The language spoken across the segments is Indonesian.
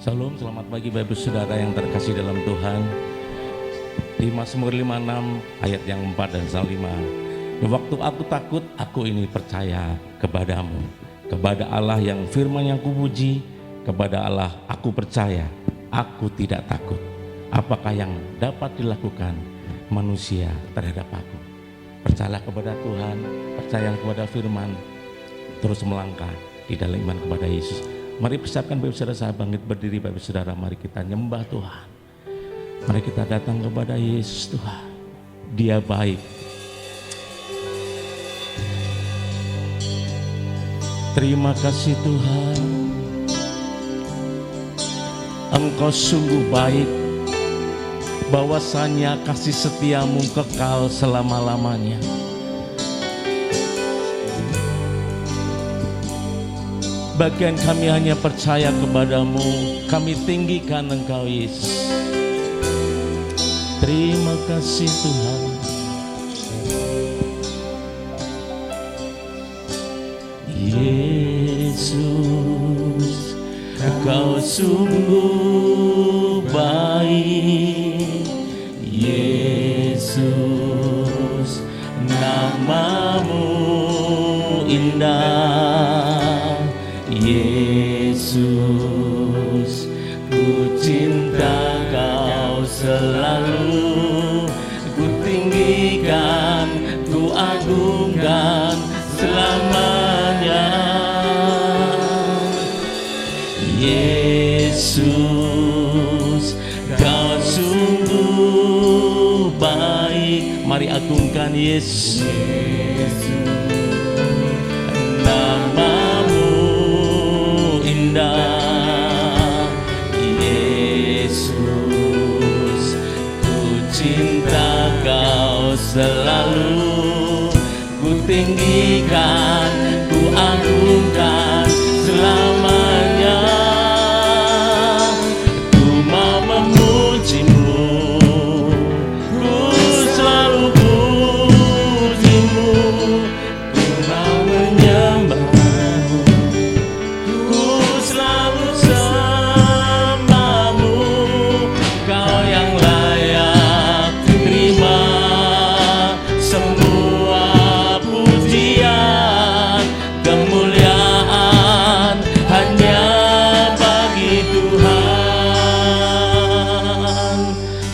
Shalom, selamat pagi Bapak Ibu Saudara yang terkasih dalam Tuhan. Di Mazmur 56 ayat yang 4 dan 5. Waktu aku takut, aku ini percaya kepadamu. Kepada Allah yang firman yang kupuji, kepada Allah aku percaya, aku tidak takut. Apakah yang dapat dilakukan manusia terhadap aku? Percayalah kepada Tuhan, percayalah kepada firman, terus melangkah di dalam iman kepada Yesus. Mari persiapkan Bapak Saudara, saya bangkit berdiri Bapak Saudara, mari kita nyembah Tuhan. Mari kita datang kepada Yesus Tuhan. Dia baik. Terima kasih Tuhan. Engkau sungguh baik. Bahwasanya kasih setiamu kekal selama-lamanya. Bagian kami hanya percaya kepadamu, kami tinggikan Engkau Yesus. Terima kasih Tuhan. Yesus, Engkau sungguh baik. Yesus, namamu indah. Yesus, ku cinta Kau selalu, ku tinggikan, ku agungkan selamanya. Yesus, Kau sungguh baik. Mari agungkan Yesus. Yesus, ku cinta Kau selalu, ku tinggikan, ku agungkan selamanya. Ku mau memujimu, ku selalu pujimu, ku mau menyembahmu, ku selalu sembahmu. Kau yang layak terima semua pujian, kemuliaan hanya bagi Tuhan.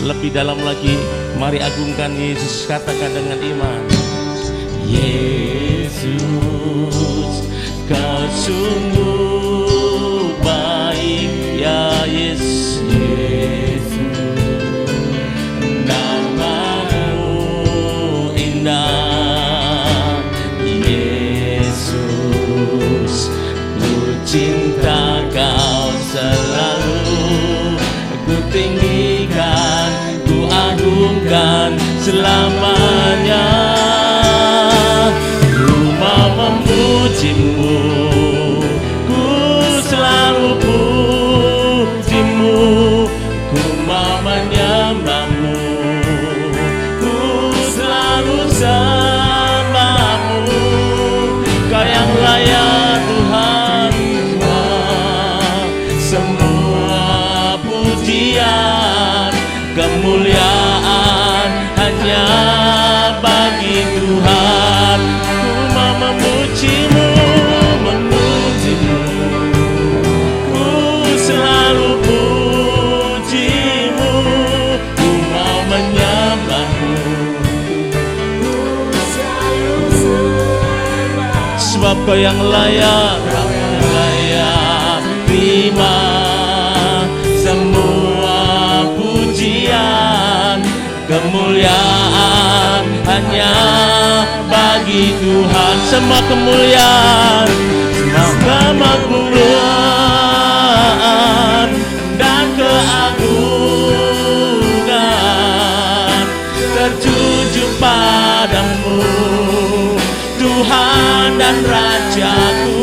Lebih dalam lagi, mari agungkan Yesus, katakan dengan iman. Yesus, Kau sungguh baik ya Yesus. Namamu indah. Yesus, ku cinta Kau selalu, ku tinggikan, ku agungkan selamanya. Ku mau memujimu, ku selalu pujimu, ku mau menyembahmu, ku selalu sembahmu. Kau yang layak Tuhan, semua pujian, kemuliaan hanya bagi Tuhan. Ku mau memujimu, memujimu, ku selalu pujimu, ku mau menyembahmu, sebab Kau yang layak, terima semua pujian, kemuliaan hanya bagi Tuhan. Semua kemuliaan, semua kemuliaan dan keagungan tertuju padamu, Tuhan dan Rajaku.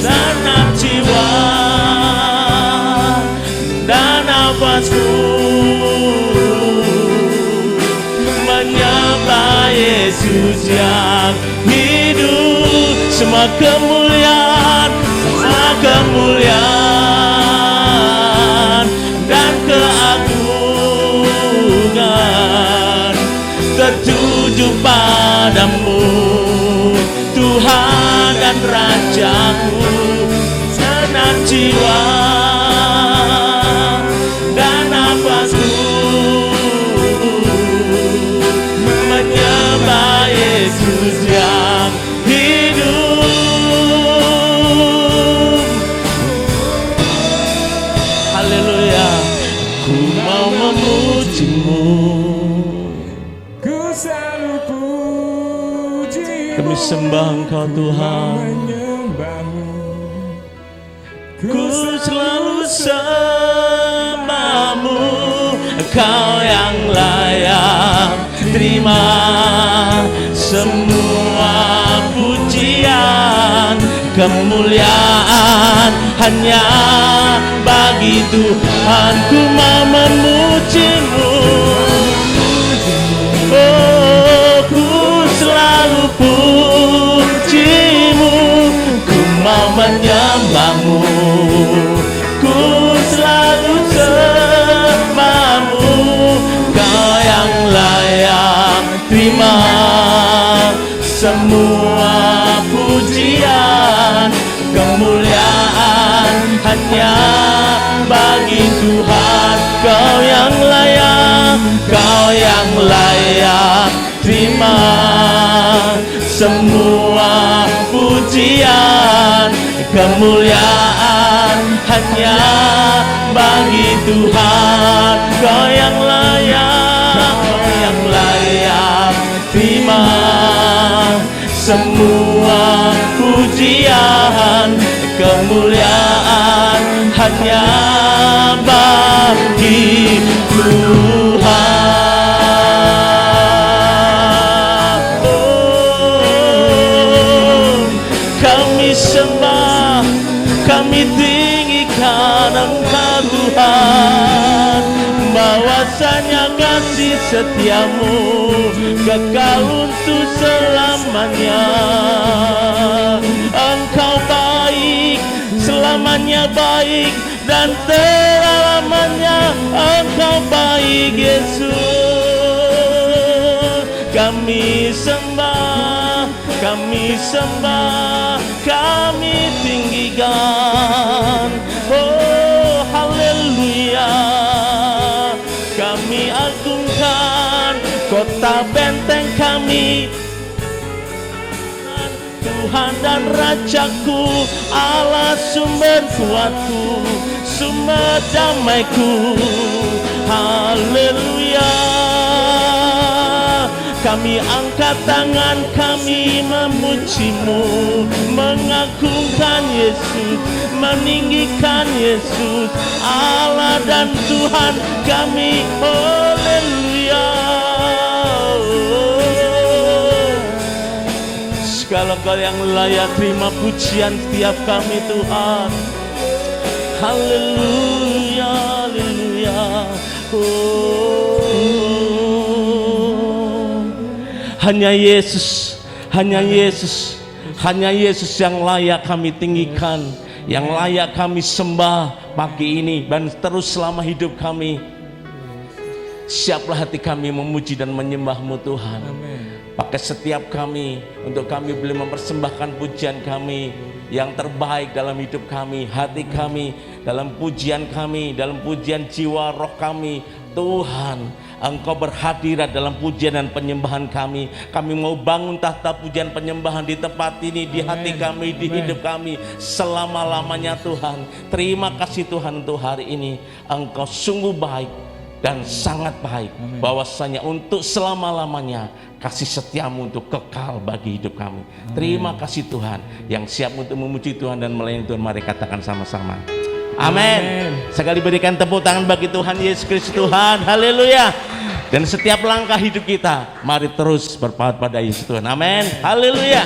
Segenap jiwa dan nafasku menyembah Yesus yang hidup. Semua kemuliaan, semua kemuliaan haleluya. Ku mau memujimu, ku selalu puji, kami sembah Engkau Tuhan. menyembahmu. Ku selalu sembahmu, Engkau yang layak terima semua pujian, kemuliaan hanya bagi Tuhan. Ku mau memujimu, oh ku selalu pujimu, ku mau menyembahmu, ku selalu sembahmu, Kau yang layak terima semua pujian, kemuliaan hanya bagi Tuhan. Kau yang layak, Kau yang layak terima semua pujian, kemuliaan hanya bagi Tuhan. Kau yang layak, Kau yang layak terima semua pujian, kemuliaan hanya bagi Tuhan. Oh, kami sembah, kami tinggikan Engkau Tuhan, bahwasanya kasih setiamu kekal untuk selamanya. Engkau baik, selamanya baik, dan selamanya Engkau baik Yesus. Kami sembah, kami sembah, kami tinggikan. Oh haleluya, kami agungkan kota benteng kami, Tuhan dan Rajaku, Allah sumber kuatku, sumber damaiku. Haleluya, kami angkat tangan, kami memujimu, mengagungkan Yesus, meninggikan Yesus, Allah dan Tuhan kami. Haleluya, segala Kau yang layak terima pujian setiap kami Tuhan. Haleluya, haleluya. Hanya Yesus, hanya Yesus, hanya Yesus yang layak kami tinggikan, yang layak kami sembah pagi ini dan terus selama hidup kami. Siaplah hati kami memuji dan menyembah-Mu Tuhan. Pakai setiap kami untuk kami boleh mempersembahkan pujian kami yang terbaik dalam hidup kami, hati kami, dalam pujian kami, dalam pujian jiwa roh kami. Tuhan, Engkau berhadirat dalam pujian dan penyembahan kami. Kami mau bangun tahta pujian penyembahan di tempat ini, di hati kami, di hidup kami selama-lamanya Tuhan. Terima kasih Tuhan untuk hari ini. Engkau sungguh baik dan sangat baik. Bahwasanya untuk selama-lamanya kasih setiamu untuk kekal bagi hidup kami. Terima kasih Tuhan yang siap untuk memuji Tuhan dan melayani Tuhan. Mari katakan sama-sama. Amin. Sekali berikan tepuk tangan bagi Tuhan Yesus Kristus Tuhan. Haleluya. Dan setiap langkah hidup kita, mari terus berpaut pada Yesus Tuhan. Amin. Haleluya.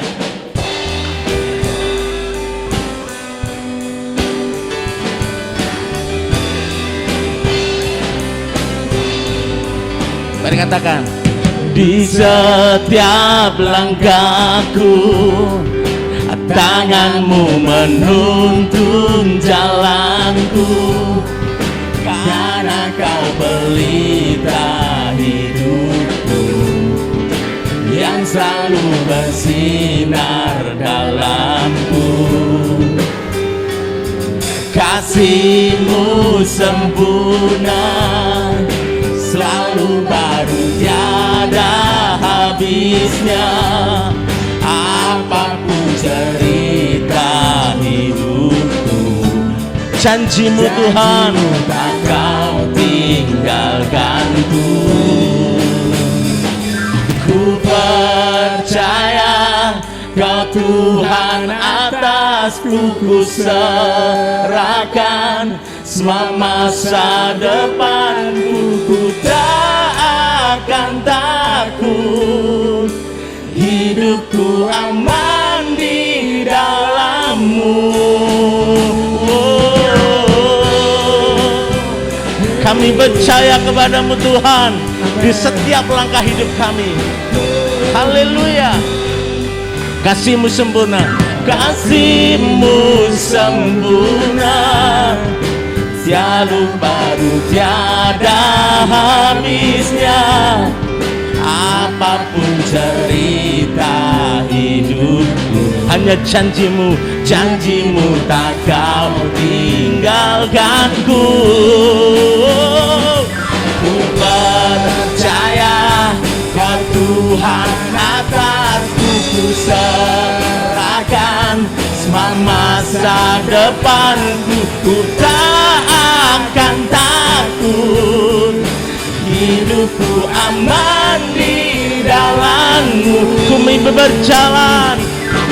Mari katakan. Di setiap langkahku, tangan-Mu menuntun jalanku, karena Kau pelita hidupku yang selalu bersinar dalamku. Kasih-Mu sempurna, selalu baru, tiada habisnya. Apapun cerita hidupku, janjimu Tuhan, tak kau tinggalkanku. Ku percaya Kau Tuhan atasku, ku serahkan semua masa depanku. Ku tak akan takut, hidupku aman di dalam-Mu. Kami percaya kepada-Mu Tuhan di setiap langkah hidup kami. Haleluya. Kasih-Mu sempurna, kasih-Mu sempurna, selalu baru tiada habisnya. Apapun cerita hidupku, hanya janji-Mu, janji-Mu tak kau tinggalkanku. Ku percaya Kau Tuhan atasku, ku serahkan semua masa depanku. Ku tak akan takut, hidupku aman di dalam-Mu. Ku berjalan,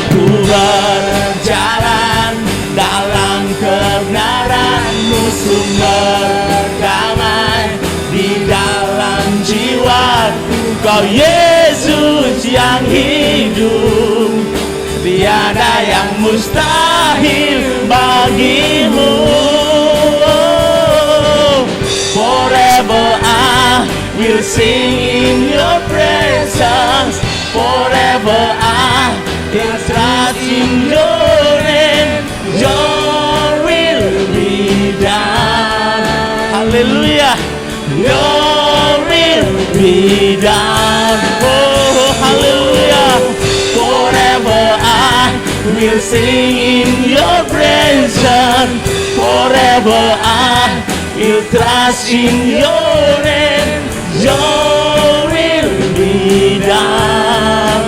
ku berjalan dalam kebenaran-Mu, sumber damai di dalam jiwaku. Kau Yesus yang hidup, tiada yang mustahil bagi-Mu. Forever I will sing in your presence, forever I will trust in your name. Your will be done. Hallelujah. Your will be done. Oh, hallelujah. Forever I will sing in your presence, forever I will trust in your name. Your will be done.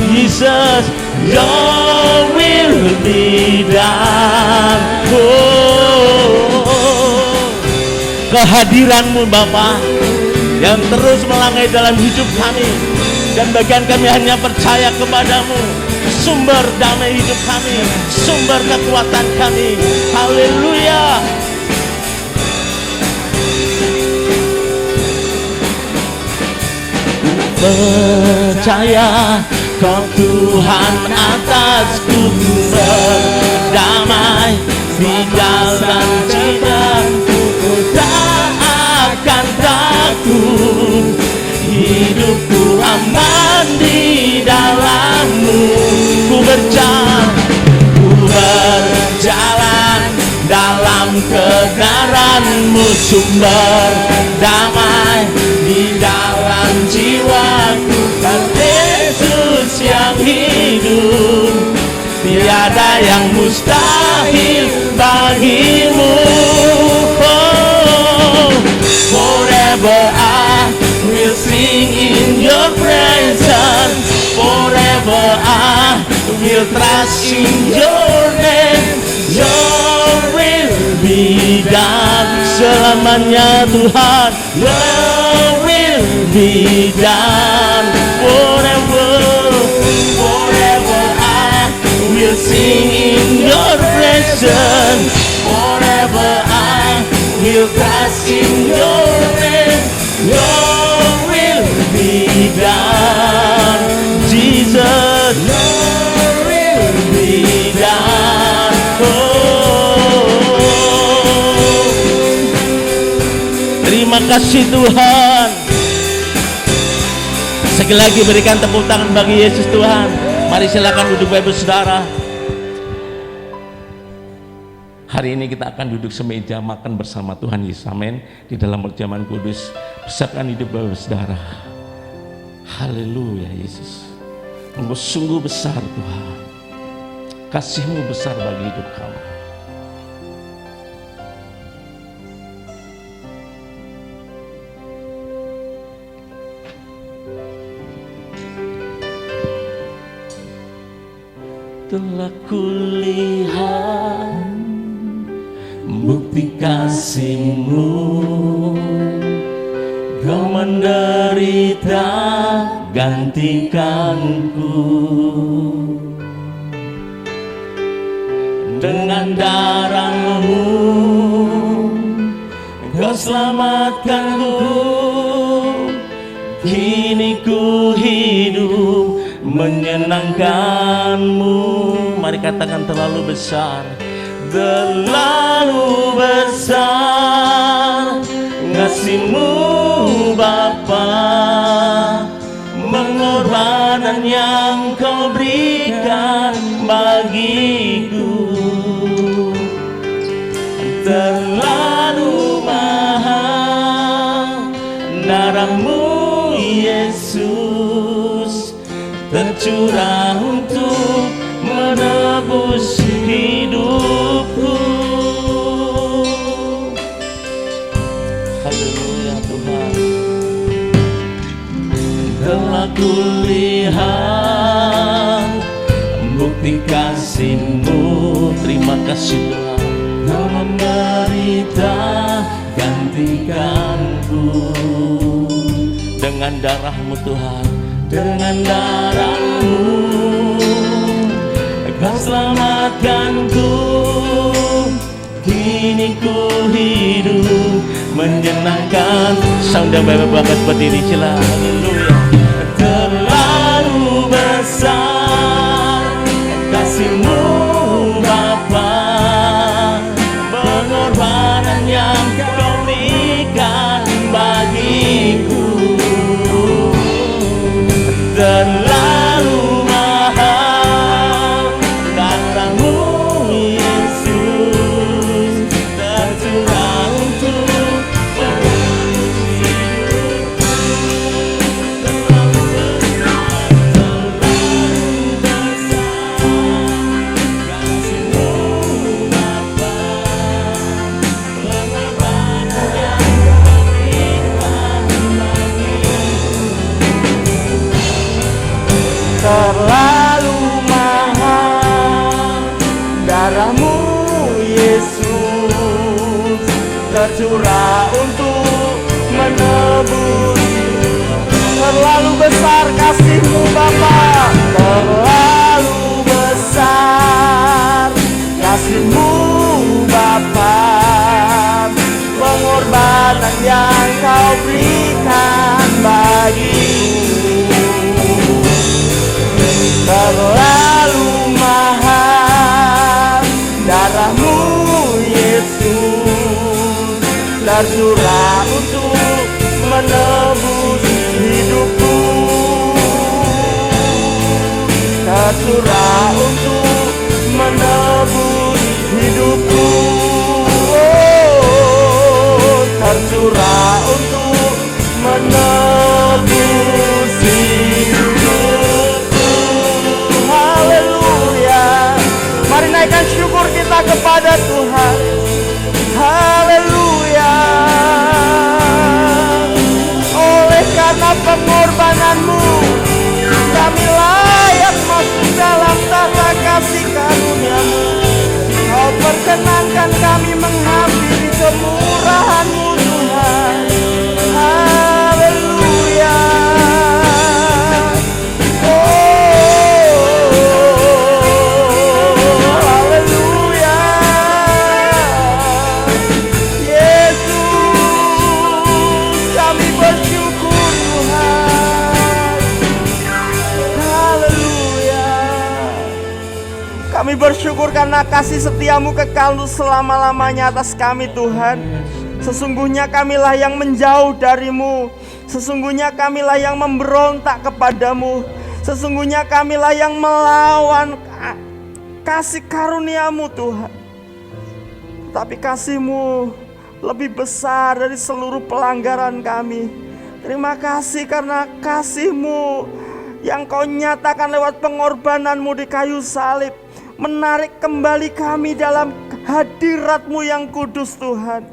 Jesus, your will be done. Oh, kehadiran-Mu Bapa yang terus melangai dalam hidup kami, dan bagian kami hanya percaya kepada-Mu, sumber damai hidup kami, sumber kekuatan kami. Haleluya. Percaya Kau Tuhan atasku, berdamai di dalam jiwaku. Ku tak akan takut, hidupku aman di dalam-Mu. Ku berjalan dalam kebenaran-Mu, sumber damai di dalam jiwaku. Dan Yesus yang hidup, tiada yang mustahil bagi-Mu. Oh, forever I will sing in your presence, forever I will trust in your name. Your will be done. Selamanya Tuhan, your will be done. Forever I will sing in your presence, forever I will trust in your name. Your will be done. Jesus, your will be done. Oh, terima kasih Tuhan. Sekali lagi berikan tepuk tangan bagi Yesus Tuhan. Mari silakan duduk Bapak Saudara. Hari ini kita akan duduk semeja makan bersama Tuhan Yesus. Amin. Di dalam perjamuan kudus, persiapkan hidup Bapak Saudara. Haleluya Yesus. Engkau sungguh besar Tuhan. Kasih-Mu besar bagi hidup kami. Telah kulihat bukti kasih-Mu. Kau menderita gantikanku, dengan darah-Mu Kau selamatkanku. Kini ku hidup menyenangkan-Mu. Mari katakan terlalu besar, terlalu besar kasih-Mu Bapa, pengorbanan yang Kau berikan bagiku terlalu mahal. Darah-Mu Yesus tercurah untuk menebus hidupku. Haleluya Tuhan. Telah kulihat bukti kasih-Mu. Terima kasih Tuhan. Kau menderita gantikanku, dengan darah-Mu Tuhan, dengan darah-Mu Kau selamatkanku. Kini ku hidup menyenangkan. Sang dan Bapak bakat berdiri sila. Haleluya. Terlalu besar kasih-Mu Bapa, pengorbanan yang Kau berikan bagiku terlalu mahal. Darah-Mu Yesus tercurah untuk menebus hidupku. Terlalu besar, terlalu besar kasih-Mu Bapa, pengorbanan yang Kau berikan bagiku terlalu mahal. Darah-Mu Yesus tercurah untuk menebus. Terlalu besar kasih-Mu Bapa, terlalu besar kasih-Mu Bapa, pengorbanan yang Kau berikan bagiku terlalu mahal. Darah-Mu Yesus tercurah untuk menebus hidupku, tercurah untuk menebus hidupku, oh, tercurah untuk menebus hidupku. Haleluya. Mari naikkan syukur kita kepada Tuhan. Haleluya. Oleh karena pengorbanan-Mu, kami layak masuk dalam tata kasih karunia-Mu. Kau perkenankan kami menghampiri kemurahan-Mu Tuhan. Haleluya. Kami bersyukur karena kasih setia-Mu kekal untuk selama-lamanya atas kami Tuhan. Sesungguhnya kamilah yang menjauh dari-Mu. Sesungguhnya kamilah yang memberontak kepada-Mu. Sesungguhnya kamilah yang melawan kasih karunia-Mu Tuhan. Tapi kasih-Mu lebih besar dari seluruh pelanggaran kami. Terima kasih karena kasih-Mu yang Kau nyatakan lewat pengorbanan-Mu di kayu salib, menarik kembali kami dalam hadirat-Mu yang kudus Tuhan.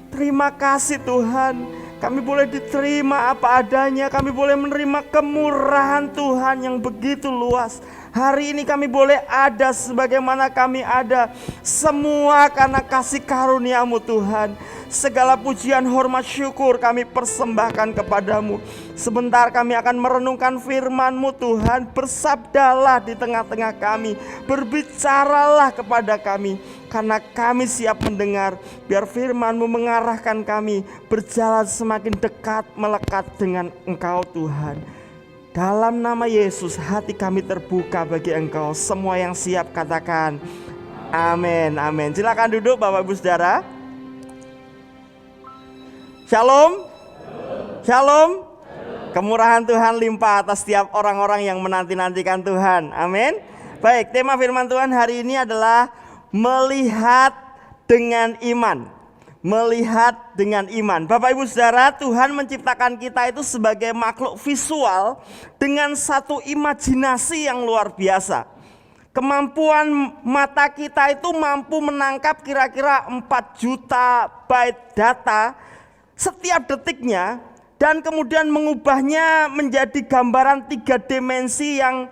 Terima kasih Tuhan, Kami boleh diterima apa adanya. Kami boleh menerima kemurahan Tuhan yang begitu luas. Hari ini kami boleh ada sebagaimana kami ada. Semua karena kasih karunia-Mu Tuhan. Segala pujian, hormat, syukur kami persembahkan kepadamu. Sebentar kami akan merenungkan firman-Mu Tuhan. Bersabdalah di tengah-tengah kami. Berbicaralah kepada kami. Karena kami siap mendengar. Biar firman-Mu mengarahkan kami berjalan semakin dekat melekat dengan Engkau Tuhan. Dalam nama Yesus hati kami terbuka bagi Engkau. Semua yang siap katakan amin, amin. Silakan duduk Bapak Ibu Saudara. Shalom. Shalom. Kemurahan Tuhan limpah atas setiap orang-orang yang menanti-nantikan Tuhan. Amin. Baik, tema firman Tuhan hari ini adalah melihat dengan iman. Melihat dengan iman. Bapak Ibu Saudara, Tuhan menciptakan kita itu sebagai makhluk visual dengan satu imajinasi yang luar biasa. Kemampuan mata kita itu mampu menangkap kira-kira 4 juta byte data setiap detiknya, dan kemudian mengubahnya menjadi gambaran 3 dimensi yang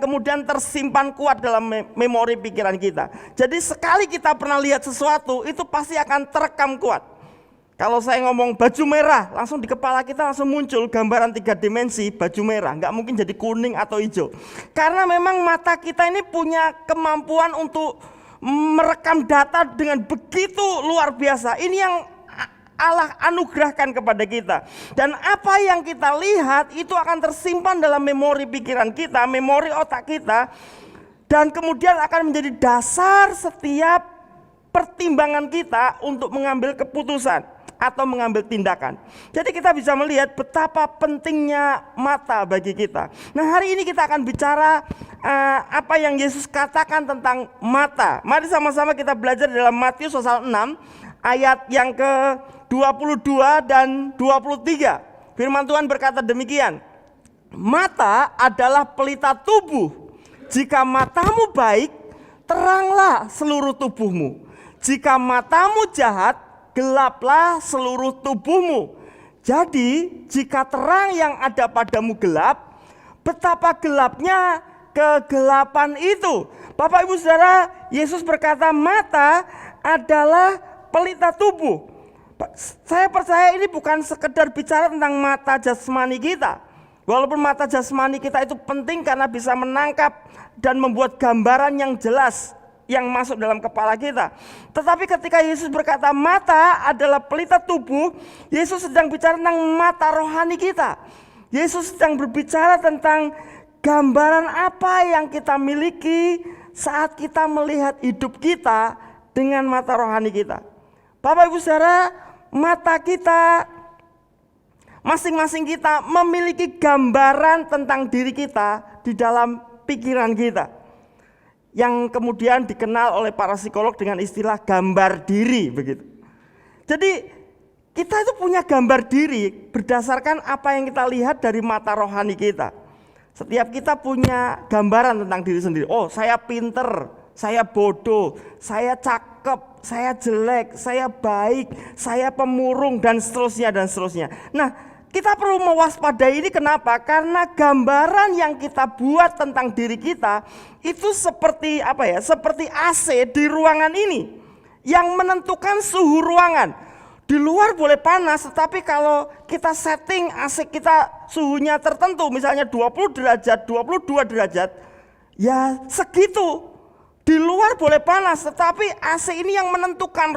kemudian tersimpan kuat dalam memori pikiran kita. Jadi sekali kita pernah lihat sesuatu, itu pasti akan terekam kuat. Kalau saya ngomong baju merah, langsung di kepala kita langsung muncul gambaran 3 dimensi baju merah. Nggak mungkin jadi kuning atau hijau. Karena memang mata kita ini punya kemampuan untuk merekam data dengan begitu luar biasa. Ini yang Allah anugerahkan kepada kita. Dan apa yang kita lihat itu akan tersimpan dalam memori pikiran kita, memori otak kita, dan kemudian akan menjadi dasar setiap pertimbangan kita untuk mengambil keputusan atau mengambil tindakan. Jadi kita bisa melihat betapa pentingnya mata bagi kita. Nah, hari ini kita akan bicara apa yang Yesus katakan tentang mata. Mari sama-sama kita belajar dalam Matius pasal 6 ayat yang ke-22 dan 23. Firman Tuhan berkata demikian. Mata adalah pelita tubuh. Jika matamu baik, teranglah seluruh tubuhmu. Jika matamu jahat, gelaplah seluruh tubuhmu. Jadi, jika terang yang ada padamu gelap, betapa gelapnya kegelapan itu. Bapak Ibu Saudara, Yesus berkata mata adalah pelita tubuh. Saya percaya ini bukan sekedar bicara tentang mata jasmani kita. Walaupun mata jasmani kita itu penting karena bisa menangkap dan membuat gambaran yang jelas yang masuk dalam kepala kita. Tetapi ketika Yesus berkata mata adalah pelita tubuh, Yesus sedang bicara tentang mata rohani kita. Yesus sedang berbicara tentang gambaran apa yang kita miliki saat kita melihat hidup kita dengan mata rohani kita. Bapak Ibu Saudara, mata kita, masing-masing kita memiliki gambaran tentang diri kita di dalam pikiran kita, yang kemudian dikenal oleh para psikolog dengan istilah gambar diri begitu. Jadi kita itu punya gambar diri berdasarkan apa yang kita lihat dari mata rohani kita. Setiap kita punya gambaran tentang diri sendiri. Oh, saya pinter, saya bodoh, saya cakep, saya jelek, saya baik, saya pemurung, dan seterusnya dan seterusnya. Nah, kita perlu mewaspadai ini kenapa? Karena gambaran yang kita buat tentang diri kita itu seperti apa ya? Seperti AC di ruangan ini yang menentukan suhu ruangan. Di luar boleh panas, tetapi kalau kita setting AC kita suhunya tertentu, misalnya 20 derajat, 22 derajat, ya segitu. Di luar boleh panas, tetapi AC ini yang menentukan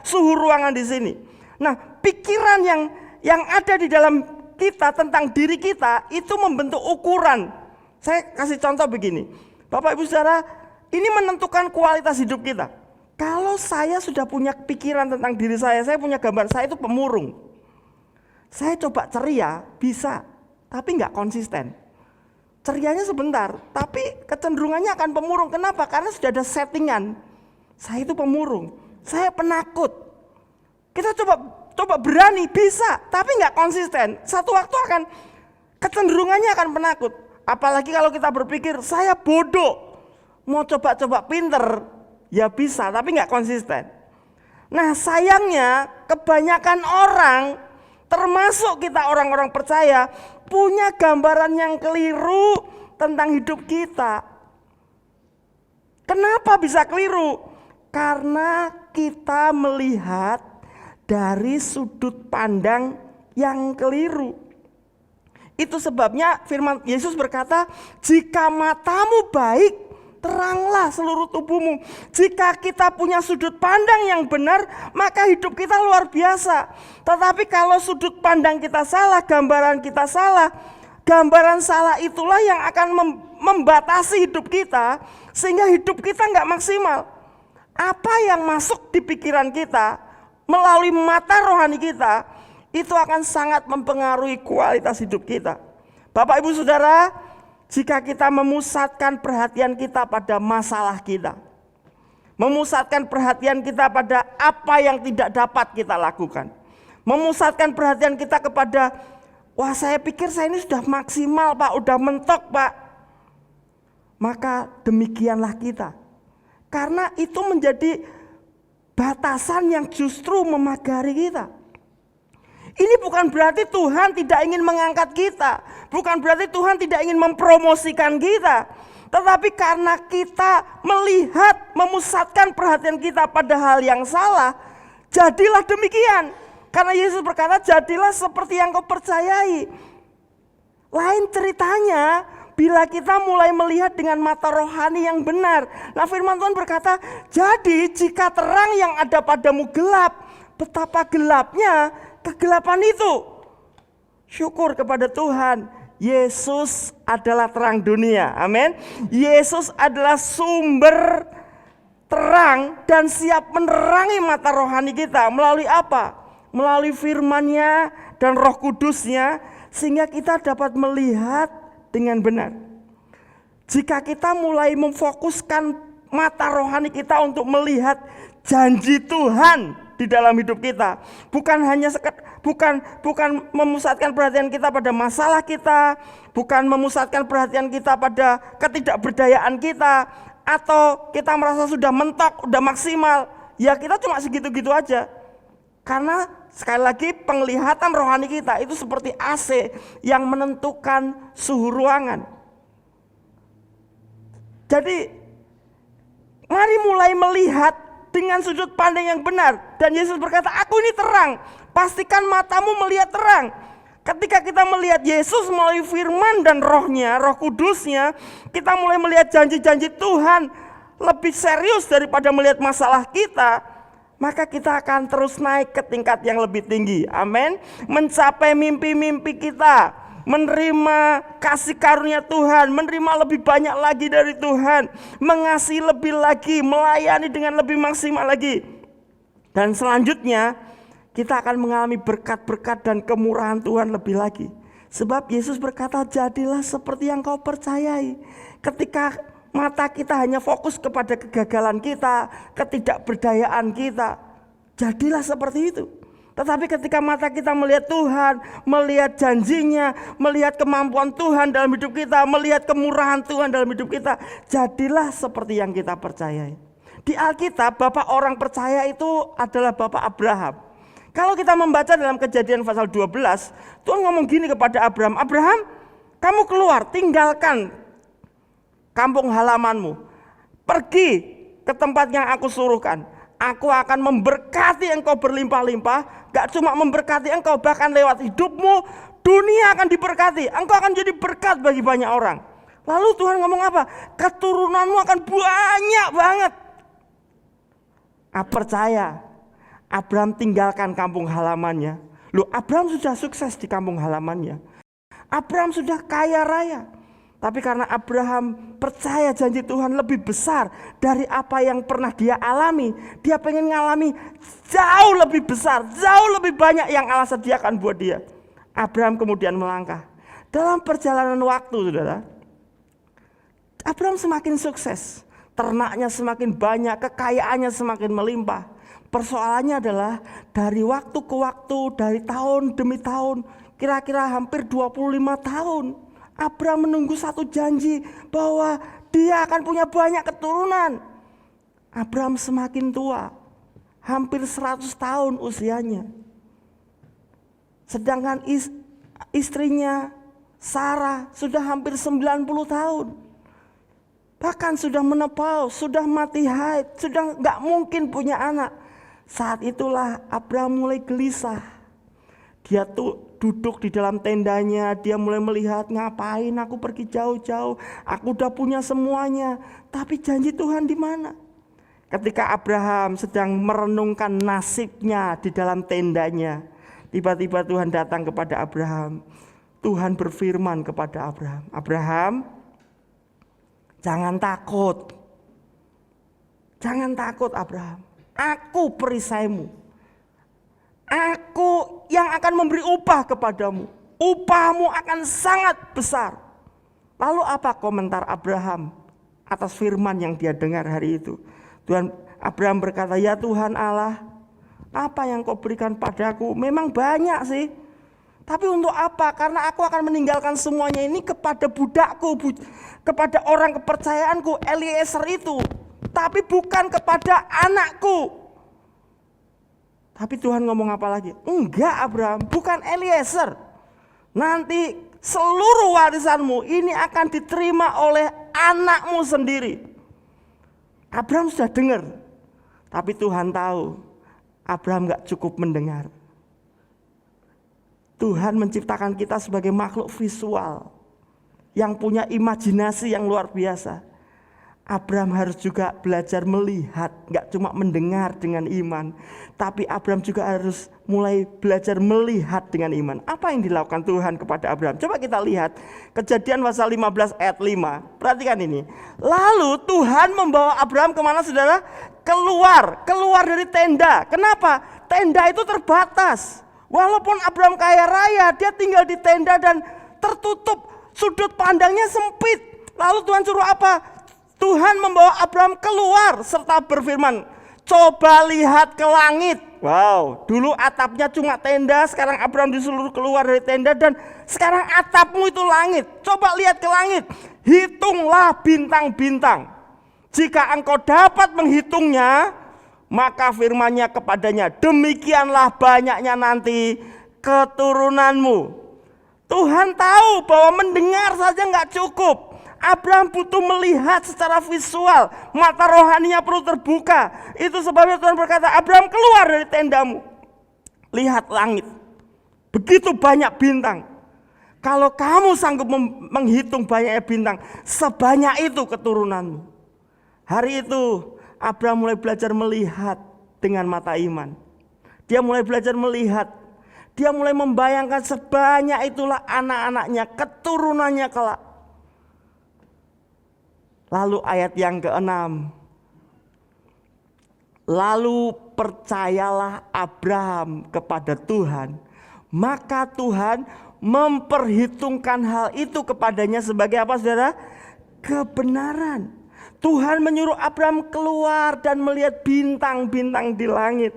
suhu ruangan di sini. Nah, pikiran yang ada di dalam kita tentang diri kita itu membentuk ukuran. Saya kasih contoh begini. Bapak Ibu Saudara, ini menentukan kualitas hidup kita. Kalau saya sudah punya pikiran tentang diri saya punya gambar saya itu pemurung. Saya coba ceria, bisa, tapi nggak konsisten. Cerianya sebentar, tapi kecenderungannya akan pemurung. Kenapa? Karena sudah ada settingan. Saya itu pemurung, saya penakut. Kita coba berani, bisa, tapi nggak konsisten. Satu waktu akan kecenderungannya akan penakut. Apalagi kalau kita berpikir saya bodoh, mau coba-coba pinter, ya bisa, tapi nggak konsisten. Nah, sayangnya kebanyakan orang termasuk kita orang-orang percaya, punya gambaran yang keliru tentang hidup kita. Kenapa bisa keliru? Karena kita melihat dari sudut pandang yang keliru. Itu sebabnya firman Yesus berkata, jika matamu baik, teranglah seluruh tubuhmu. Jika kita punya sudut pandang yang benar, maka hidup kita luar biasa. Tetapi kalau sudut pandang kita salah, gambaran kita salah, gambaran salah itulah yang akan membatasi hidup kita, sehingga hidup kita nggak maksimal. Apa yang masuk di pikiran kita melalui mata rohani kita, itu akan sangat mempengaruhi kualitas hidup kita. Bapak Ibu Saudara, jika kita memusatkan perhatian kita pada masalah kita, memusatkan perhatian kita pada apa yang tidak dapat kita lakukan, memusatkan perhatian kita kepada, wah saya pikir saya ini sudah maksimal Pak, udah mentok Pak, maka demikianlah kita. Karena itu menjadi batasan yang justru memagari kita. Ini bukan berarti Tuhan tidak ingin mengangkat kita, bukan berarti Tuhan tidak ingin mempromosikan kita, tetapi karena kita melihat, memusatkan perhatian kita pada hal yang salah, jadilah demikian. Karena Yesus berkata, jadilah seperti yang kau percayai. Lain ceritanya bila kita mulai melihat dengan mata rohani yang benar. Nah, firman Tuhan berkata, jadi jika terang yang ada padamu gelap, betapa gelapnya kegelapan itu. Syukur kepada Tuhan, Yesus adalah terang dunia. Amin. Yesus adalah sumber terang dan siap menerangi mata rohani kita. Melalui apa? Melalui firman-Nya dan Roh Kudus-Nya, sehingga kita dapat melihat dengan benar. Jika kita mulai memfokuskan mata rohani kita untuk melihat janji Tuhan di dalam hidup kita, bukan memusatkan perhatian kita pada masalah kita, bukan memusatkan perhatian kita pada ketidakberdayaan kita, atau kita merasa sudah mentok, sudah maksimal, ya kita cuma segitu-gitu aja. Karena sekali lagi penglihatan rohani kita itu seperti AC yang menentukan suhu ruangan. Jadi mari mulai melihat dengan sudut pandang yang benar. Dan Yesus berkata, aku ini terang, pastikan matamu melihat terang. Ketika kita melihat Yesus melalui firman dan rohnya, Roh Kudusnya, kita mulai melihat janji-janji Tuhan lebih serius daripada melihat masalah kita, maka kita akan terus naik ke tingkat yang lebih tinggi. Amin. Mencapai mimpi-mimpi kita, menerima kasih karunia Tuhan, menerima lebih banyak lagi dari Tuhan, mengasihi lebih lagi, melayani dengan lebih maksimal lagi. Dan selanjutnya kita akan mengalami berkat-berkat dan kemurahan Tuhan lebih lagi. Sebab Yesus berkata, jadilah seperti yang kau percayai. Ketika mata kita hanya fokus kepada kegagalan kita, ketidakberdayaan kita, jadilah seperti itu. Tetapi ketika mata kita melihat Tuhan, melihat janjinya, melihat kemampuan Tuhan dalam hidup kita, melihat kemurahan Tuhan dalam hidup kita, jadilah seperti yang kita percayai. Di Alkitab, bapak orang percaya itu adalah bapak Abraham. Kalau kita membaca dalam Kejadian pasal 12, Tuhan ngomong gini kepada Abraham, Abraham, kamu keluar, tinggalkan kampung halamanmu, pergi ke tempat yang aku suruhkan. Aku akan memberkati engkau berlimpah-limpah. Gak cuma memberkati engkau, bahkan lewat hidupmu dunia akan diberkati. Engkau akan jadi berkat bagi banyak orang. Lalu Tuhan ngomong apa? Keturunanmu akan banyak banget. Percaya. Abraham tinggalkan kampung halamannya. Loh, Abraham sudah sukses di kampung halamannya. Abraham sudah kaya raya. Tapi karena Abraham percaya janji Tuhan lebih besar dari apa yang pernah dia alami, dia pengen ngalami jauh lebih besar, jauh lebih banyak yang Allah sediakan buat dia. Abraham kemudian melangkah. Dalam perjalanan waktu, saudara, Abraham semakin sukses, ternaknya semakin banyak, kekayaannya semakin melimpah. Persoalannya adalah dari waktu ke waktu, dari tahun demi tahun, kira-kira hampir 25 tahun. Abraham menunggu satu janji bahwa dia akan punya banyak keturunan. Abraham semakin tua, hampir 100 tahun usianya. Sedangkan istrinya Sarah sudah hampir 90 tahun. Bahkan sudah menopause, sudah mati haid, sudah gak mungkin punya anak. Saat itulah Abraham mulai gelisah. Dia tuh duduk di dalam tendanya, dia mulai melihat, ngapain aku pergi jauh-jauh, aku udah punya semuanya, tapi janji Tuhan di mana? Ketika Abraham sedang merenungkan nasibnya di dalam tendanya, tiba-tiba Tuhan datang kepada Abraham. Tuhan berfirman kepada Abraham, Abraham, jangan takut. Jangan takut Abraham. Aku perisaimu. Aku yang akan memberi upah kepadamu. Upahmu akan sangat besar. Lalu apa komentar Abraham atas firman yang dia dengar hari itu? Abraham berkata, ya Tuhan Allah, apa yang kau berikan padaku memang banyak sih. Tapi untuk apa? Karena aku akan meninggalkan semuanya ini kepada budakku, kepada orang kepercayaanku, Eliezer itu. Tapi bukan kepada anakku. Tapi Tuhan ngomong apa lagi? Enggak Abraham, bukan Eliezer. Nanti seluruh warisanmu ini akan diterima oleh anakmu sendiri. Abraham sudah dengar. Tapi Tuhan tahu Abraham gak cukup mendengar. Tuhan menciptakan kita sebagai makhluk visual yang punya imajinasi yang luar biasa. Abraham harus juga belajar melihat, gak cuma mendengar dengan iman, tapi Abraham juga harus mulai belajar melihat dengan iman. Apa yang dilakukan Tuhan kepada Abraham? Coba kita lihat Kejadian pasal 15 ayat 5. Perhatikan ini. Lalu Tuhan membawa Abraham kemana saudara? Keluar dari tenda. Kenapa? Tenda itu terbatas. Walaupun Abraham kaya raya, dia tinggal di tenda dan tertutup, sudut pandangnya sempit. Lalu Tuhan suruh apa? Tuhan membawa Abraham keluar serta berfirman, coba lihat ke langit. Wow, dulu atapnya cuma tenda, sekarang Abraham disuruh keluar dari tenda dan sekarang atapmu itu langit. Coba lihat ke langit, hitunglah bintang-bintang. Jika engkau dapat menghitungnya, maka firman-Nya kepadanya, demikianlah banyaknya nanti keturunanmu. Tuhan tahu bahwa mendengar saja nggak cukup. Abraham butuh melihat secara visual, mata rohaninya perlu terbuka. Itu sebabnya Tuhan berkata, Abraham keluar dari tendamu, lihat langit, begitu banyak bintang. Kalau kamu sanggup menghitung banyaknya bintang, sebanyak itu keturunanmu. Hari itu Abraham mulai belajar melihat dengan mata iman. Dia mulai belajar melihat. Dia mulai membayangkan sebanyak itulah anak-anaknya, keturunannya kelak. Lalu ayat yang ke-6. Lalu percayalah Abraham kepada Tuhan, maka Tuhan memperhitungkan hal itu kepadanya sebagai apa saudara? Kebenaran. Tuhan menyuruh Abraham keluar dan melihat bintang-bintang di langit.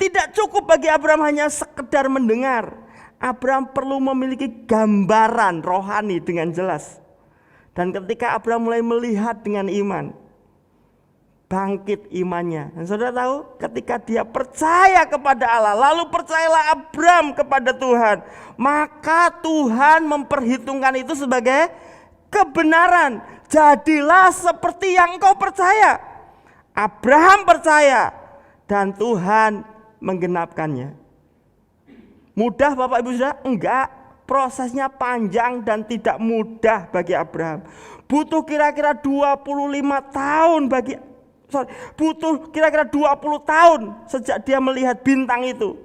Tidak cukup bagi Abraham hanya sekedar mendengar. Abraham perlu memiliki gambaran rohani dengan jelas. Dan ketika Abraham mulai melihat dengan iman, bangkit imannya. Dan saudara tahu, ketika dia percaya kepada Allah, lalu percayalah Abraham kepada Tuhan, maka Tuhan memperhitungkan itu sebagai kebenaran. Jadilah seperti yang engkau percaya. Abraham percaya dan Tuhan menggenapkannya. Mudah Bapak Ibu Saudara? Enggak. Prosesnya panjang dan tidak mudah bagi Abraham. Butuh kira-kira 25 tahun butuh kira-kira 20 tahun sejak dia melihat bintang itu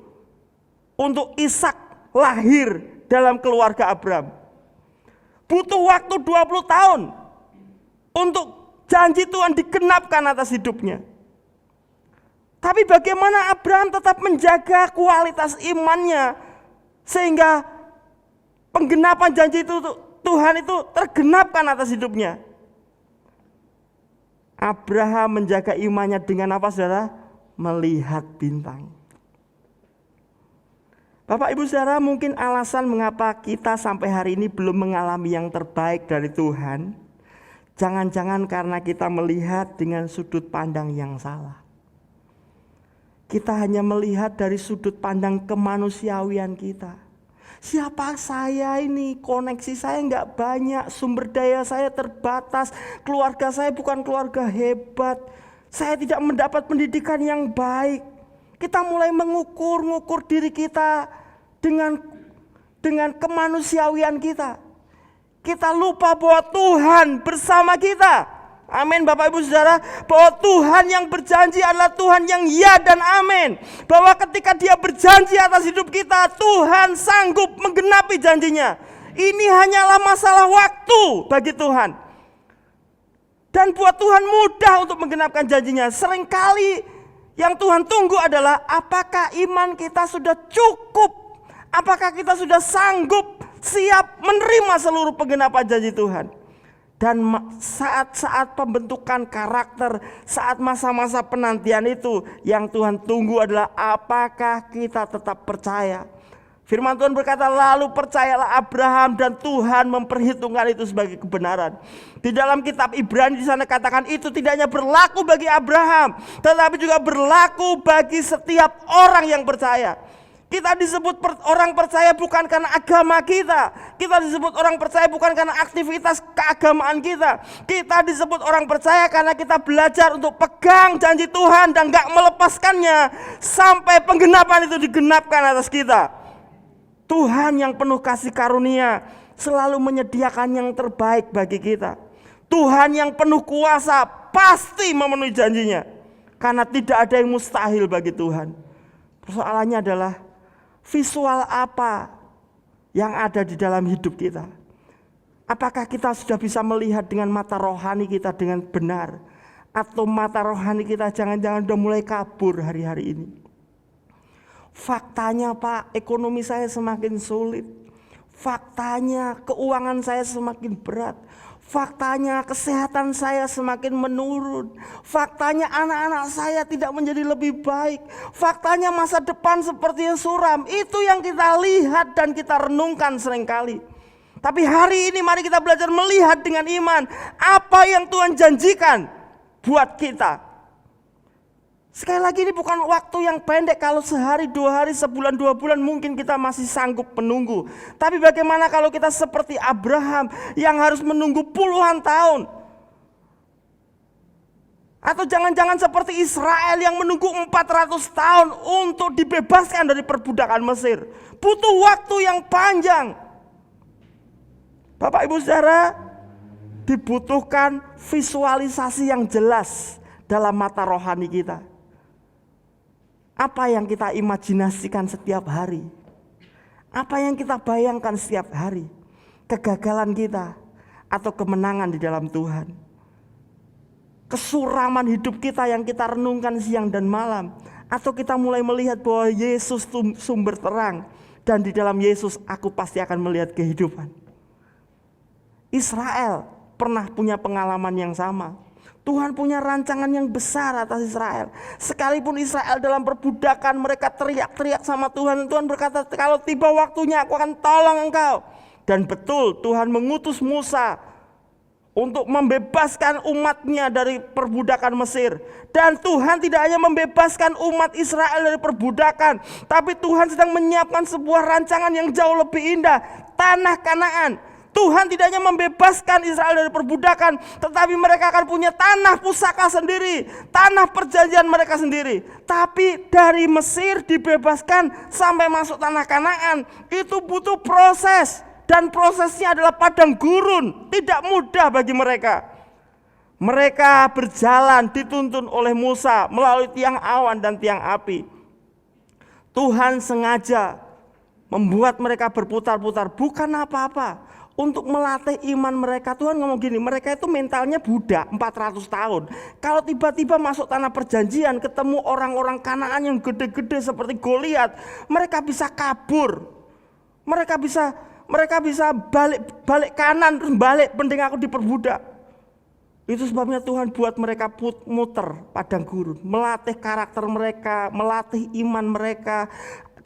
untuk Ishak lahir dalam keluarga Abraham. Butuh waktu 20 tahun untuk janji Tuhan digenapkan atas hidupnya. Tapi bagaimana Abraham tetap menjaga kualitas imannya sehingga penggenapan janji itu Tuhan itu tergenapkan atas hidupnya. Abraham menjaga imannya dengan apa saudara? Melihat bintang. Bapak Ibu Saudara, mungkin alasan mengapa kita sampai hari ini belum mengalami yang terbaik dari Tuhan, jangan-jangan karena kita melihat dengan sudut pandang yang salah. Kita hanya melihat dari sudut pandang kemanusiawian kita. Siapa saya ini? Koneksi saya nggak banyak, sumber daya saya terbatas, keluarga saya bukan keluarga hebat, saya tidak mendapat pendidikan yang baik. Kita mulai mengukur diri kita dengan kemanusiawian kita. Kita lupa bahwa Tuhan bersama kita. Amin Bapak Ibu Saudara, bahwa Tuhan yang berjanji adalah Tuhan yang ya dan amin. Bahwa ketika Dia berjanji atas hidup kita, Tuhan sanggup menggenapi janjinya. Ini hanyalah masalah waktu bagi Tuhan. Dan buat Tuhan mudah untuk menggenapkan janjinya. Seringkali yang Tuhan tunggu adalah apakah iman kita sudah cukup, apakah kita sudah sanggup siap menerima seluruh penggenapan janji Tuhan. Dan saat-saat pembentukan karakter, saat masa-masa penantian itu, yang Tuhan tunggu adalah apakah kita tetap percaya. Firman Tuhan berkata, lalu percayalah Abraham dan Tuhan memperhitungkan itu sebagai kebenaran. Di dalam kitab Ibrani di sana katakan itu tidak hanya berlaku bagi Abraham, tetapi juga berlaku bagi setiap orang yang percaya. Kita disebut orang percaya bukan karena agama kita. Kita disebut orang percaya bukan karena aktivitas keagamaan kita. Kita disebut orang percaya karena kita belajar untuk pegang janji Tuhan dan gak melepaskannya sampai penggenapan itu digenapkan atas kita. Tuhan yang penuh kasih karunia selalu menyediakan yang terbaik bagi kita. Tuhan yang penuh kuasa pasti memenuhi janjinya, karena tidak ada yang mustahil bagi Tuhan. Persoalannya adalah visual apa yang ada di dalam hidup kita? Apakah kita sudah bisa melihat dengan mata rohani kita dengan benar? Atau mata rohani kita jangan-jangan sudah mulai kabur hari-hari ini? Faktanya Pak, ekonomi saya semakin sulit. Faktanya keuangan saya semakin berat. Faktanya kesehatan saya semakin menurun. Faktanya anak-anak saya tidak menjadi lebih baik. Faktanya masa depan seperti yang suram. Itu yang kita lihat dan kita renungkan seringkali. Tapi hari ini mari kita belajar melihat dengan iman apa yang Tuhan janjikan buat kita. Sekali lagi ini bukan waktu yang pendek. Kalau sehari, 2 hari, sebulan, 2 bulan mungkin kita masih sanggup menunggu. Tapi bagaimana kalau kita seperti Abraham yang harus menunggu puluhan tahun? Atau jangan-jangan seperti Israel yang menunggu 400 tahun untuk dibebaskan dari perbudakan Mesir. Butuh waktu yang panjang. Bapak Ibu Saudara, dibutuhkan visualisasi yang jelas dalam mata rohani kita. Apa yang kita imajinasikan setiap hari? Apa yang kita bayangkan setiap hari? Kegagalan kita atau kemenangan di dalam Tuhan? Kesuraman hidup kita yang kita renungkan siang dan malam? Atau kita mulai melihat bahwa Yesus itu sumber terang, dan di dalam Yesus aku pasti akan melihat kehidupan? Israel pernah punya pengalaman yang sama. Tuhan punya rancangan yang besar atas Israel. Sekalipun Israel dalam perbudakan, mereka teriak-teriak sama Tuhan. Tuhan berkata, kalau tiba waktunya aku akan tolong engkau. Dan betul, Tuhan mengutus Musa untuk membebaskan umatnya dari perbudakan Mesir. Dan Tuhan tidak hanya membebaskan umat Israel dari perbudakan, tapi Tuhan sedang menyiapkan sebuah rancangan yang jauh lebih indah, tanah Kanaan. Tuhan tidak hanya membebaskan Israel dari perbudakan, tetapi mereka akan punya tanah pusaka sendiri, tanah perjanjian mereka sendiri. Tapi dari Mesir dibebaskan sampai masuk tanah Kanaan, itu butuh proses. Dan prosesnya adalah padang gurun, tidak mudah bagi mereka. Mereka berjalan dituntun oleh Musa melalui tiang awan dan tiang api. Tuhan sengaja membuat mereka berputar-putar, bukan apa-apa, untuk melatih iman mereka. Tuhan ngomong gini, mereka itu mentalnya budak 400 tahun. Kalau tiba-tiba masuk tanah perjanjian, ketemu orang-orang Kanaan yang gede-gede seperti Goliat, mereka bisa kabur. Mereka bisa balik kanan, terus balik, penting aku diperbudak. Itu sebabnya Tuhan buat mereka muter padang gurun, melatih karakter mereka, melatih iman mereka.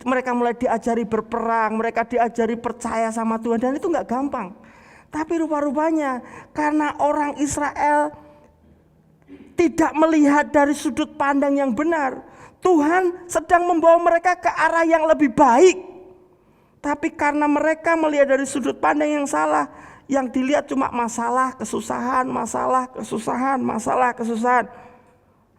Mereka mulai diajari berperang, mereka diajari percaya sama Tuhan, dan itu gak gampang. Tapi rupa-rupanya karena orang Israel tidak melihat dari sudut pandang yang benar, Tuhan sedang membawa mereka ke arah yang lebih baik. Tapi karena mereka melihat dari sudut pandang yang salah, yang dilihat cuma masalah, kesusahan, masalah, kesusahan, masalah, kesusahan.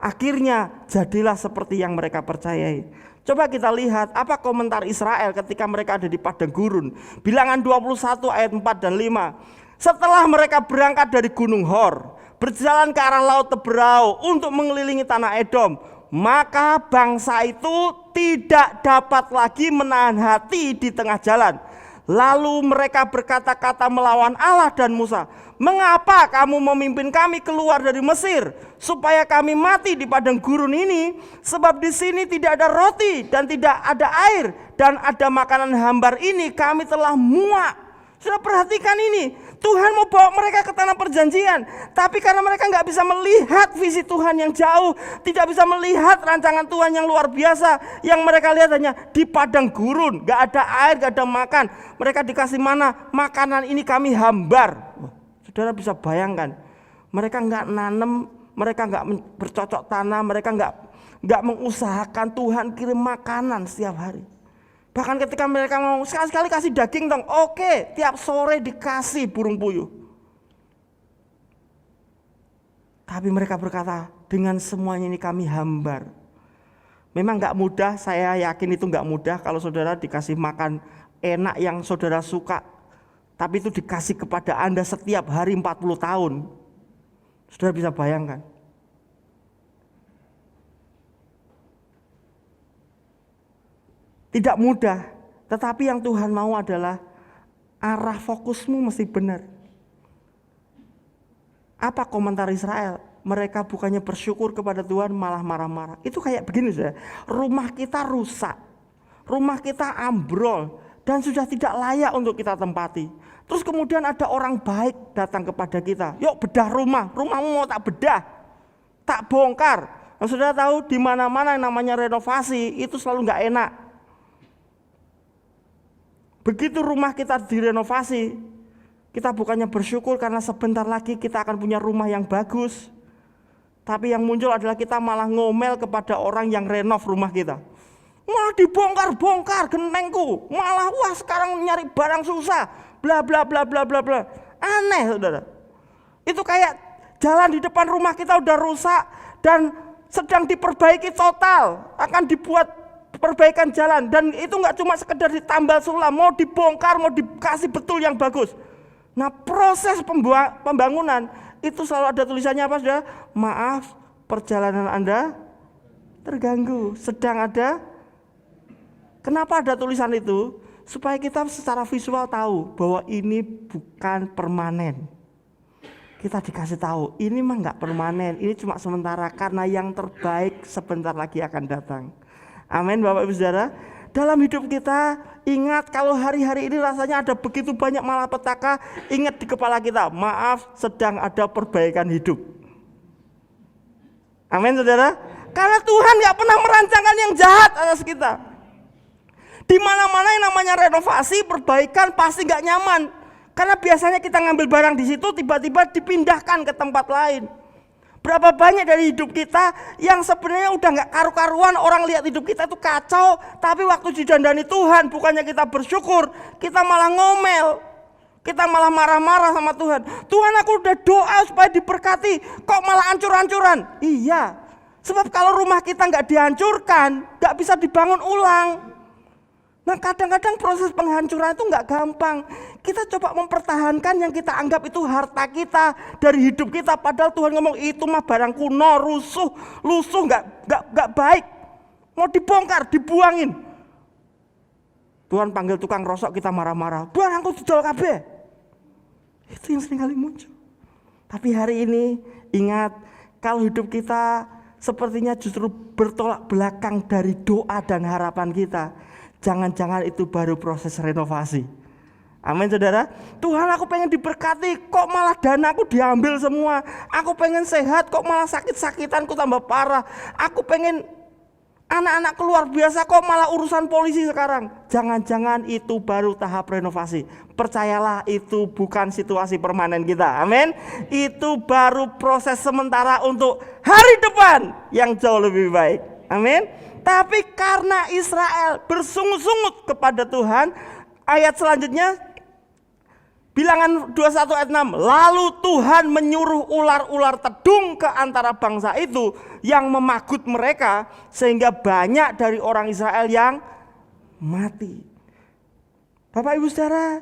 Akhirnya jadilah seperti yang mereka percayai. Coba kita lihat apa komentar Israel ketika mereka ada di padang gurun. Bilangan 21 ayat 4 dan 5. Setelah mereka berangkat dari Gunung Hor, berjalan ke arah Laut Teberau untuk mengelilingi tanah Edom, maka bangsa itu tidak dapat lagi menahan hati di tengah jalan. Lalu mereka berkata-kata melawan Allah dan Musa, "Mengapa kamu memimpin kami keluar dari Mesir supaya kami mati di padang gurun ini? Sebab di sini tidak ada roti dan tidak ada air, dan ada makanan hambar ini kami telah muak." Sudah perhatikan ini, Tuhan mau bawa mereka ke tanah perjanjian, tapi karena mereka nggak bisa melihat visi Tuhan yang jauh, tidak bisa melihat rancangan Tuhan yang luar biasa, yang mereka lihat hanya di padang gurun, nggak ada air, nggak ada makan. Mereka dikasih mana? Makanan ini kami hambar. Wah, saudara bisa bayangkan, mereka nggak nanem, mereka nggak bercocok tanam, mereka nggak mengusahakan Tuhan kirim makanan setiap hari. Bahkan ketika mereka mau sekali-sekali kasih daging dong, oke, tiap sore dikasih burung puyuh. Tapi mereka berkata, dengan semuanya ini kami hambar. Memang gak mudah, saya yakin itu gak mudah kalau saudara dikasih makan enak yang saudara suka. Tapi itu dikasih kepada Anda setiap hari 40 tahun. Saudara bisa bayangkan. Tidak mudah, tetapi yang Tuhan mau adalah arah fokusmu mesti benar. Apa komentar Israel? Mereka bukannya bersyukur kepada Tuhan, malah marah-marah. Itu kayak begini saja, rumah kita rusak, rumah kita ambrol, dan sudah tidak layak untuk kita tempati. Terus kemudian ada orang baik datang kepada kita, yuk bedah rumah, rumahmu mau tak bedah, tak bongkar. Nah, saudara tahu di mana-mana yang namanya renovasi itu selalu nggak enak. Begitu rumah kita direnovasi, kita bukannya bersyukur karena sebentar lagi kita akan punya rumah yang bagus. Tapi yang muncul adalah kita malah ngomel kepada orang yang renov rumah kita. Malah dibongkar-bongkar gentengku, malah wah sekarang nyari barang susah, bla bla bla bla bla bla. Aneh saudara. Itu kayak jalan di depan rumah kita udah rusak dan sedang diperbaiki total, akan dibuat perbaikan jalan, dan itu nggak cuma sekedar ditambal sulam, mau dibongkar, mau dikasih betul yang bagus. Nah, proses pembangunan itu selalu ada tulisannya apa saudara? Maaf, perjalanan Anda terganggu, sedang ada. Kenapa ada tulisan itu? Supaya kita secara visual tahu bahwa ini bukan permanen. Kita dikasih tahu, ini mah nggak permanen, ini cuma sementara karena yang terbaik sebentar lagi akan datang. Amin Bapak Ibu Saudara. Dalam hidup kita, ingat kalau hari-hari ini rasanya ada begitu banyak malapetaka, ingat di kepala kita, maaf sedang ada perbaikan hidup. Amin saudara. Karena Tuhan gak pernah merancangkan yang jahat atas kita. Di mana-mana yang namanya renovasi, perbaikan pasti gak nyaman. Karena biasanya kita ngambil barang di situ, tiba-tiba dipindahkan ke tempat lain. Berapa banyak dari hidup kita yang sebenarnya udah gak karu-karuan, orang lihat hidup kita itu kacau, tapi waktu didandani Tuhan bukannya kita bersyukur, kita malah ngomel, kita malah marah-marah sama Tuhan. Tuhan, aku udah doa supaya diberkati, kok malah hancur-hancuran? Iya, sebab kalau rumah kita gak dihancurkan, gak bisa dibangun ulang. Nah, kadang-kadang proses penghancuran itu nggak gampang. Kita coba mempertahankan yang kita anggap itu harta kita dari hidup kita, padahal Tuhan ngomong itu mah barang kuno, lusuh, nggak baik, mau dibongkar, dibuangin. Tuhan panggil tukang rosok, kita marah-marah, barangku didol kabeh. Itu yang sering kali muncul. Tapi hari ini ingat, kalau hidup kita sepertinya justru bertolak belakang dari doa dan harapan kita, jangan-jangan itu baru proses renovasi. Amin saudara. Tuhan, aku pengen diberkati, kok malah danaku diambil semua. Aku pengen sehat, kok malah sakit-sakitanku tambah parah. Aku pengen anak-anak luar biasa, kok malah urusan polisi sekarang. Jangan-jangan itu baru tahap renovasi. Percayalah, itu bukan situasi permanen kita. Amin. Itu baru proses sementara untuk hari depan yang jauh lebih baik. Amin. Tapi karena Israel bersungut-sungut kepada Tuhan, ayat selanjutnya, Bilangan 21 ayat 6, lalu Tuhan menyuruh ular-ular tedung ke antara bangsa itu yang memagut mereka, sehingga banyak dari orang Israel yang mati. Bapak Ibu Saudara,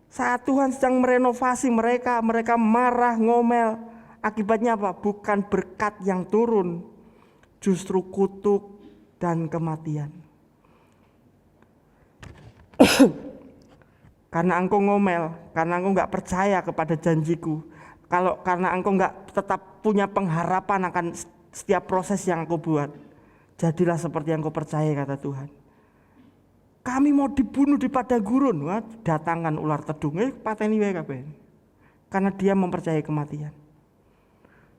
saat Tuhan sedang merenovasi mereka, mereka marah, ngomel. Akibatnya apa? Bukan berkat yang turun, justru kutuk dan kematian. Karena engkau ngomel, karena engkau gak percaya kepada janjiku, karena engkau gak tetap punya pengharapan akan setiap proses yang engkau buat, jadilah seperti yang engkau percaya, kata Tuhan. Kami mau dibunuh di padang gurun, datangkan ular tedung, pateni wae kabeh. Karena dia mempercayai kematian.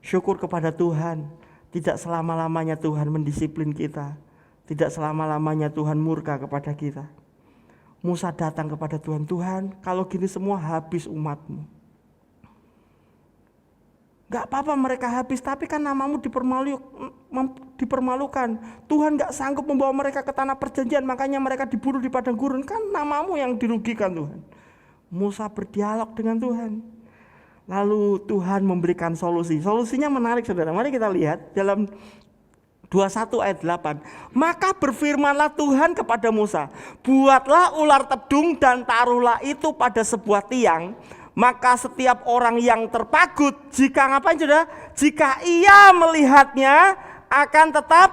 Syukur kepada Tuhan, tidak selama-lamanya Tuhan mendisiplin kita, tidak selama-lamanya Tuhan murka kepada kita. Musa datang kepada Tuhan, Tuhan kalau gini semua habis umatmu. Gak apa-apa mereka habis, tapi kan namamu dipermalukan. Tuhan gak sanggup membawa mereka ke tanah perjanjian, makanya mereka dibunuh di padang gurun. Kan namamu yang dirugikan Tuhan. Musa berdialog dengan Tuhan. Lalu Tuhan memberikan solusi. Solusinya menarik saudara, mari kita lihat dalam 21 ayat 8. Maka berfirmanlah Tuhan kepada Musa, buatlah ular tedung dan taruhlah itu pada sebuah tiang. Maka setiap orang yang terpagut, jika ngapain saudara? Jika ia melihatnya akan tetap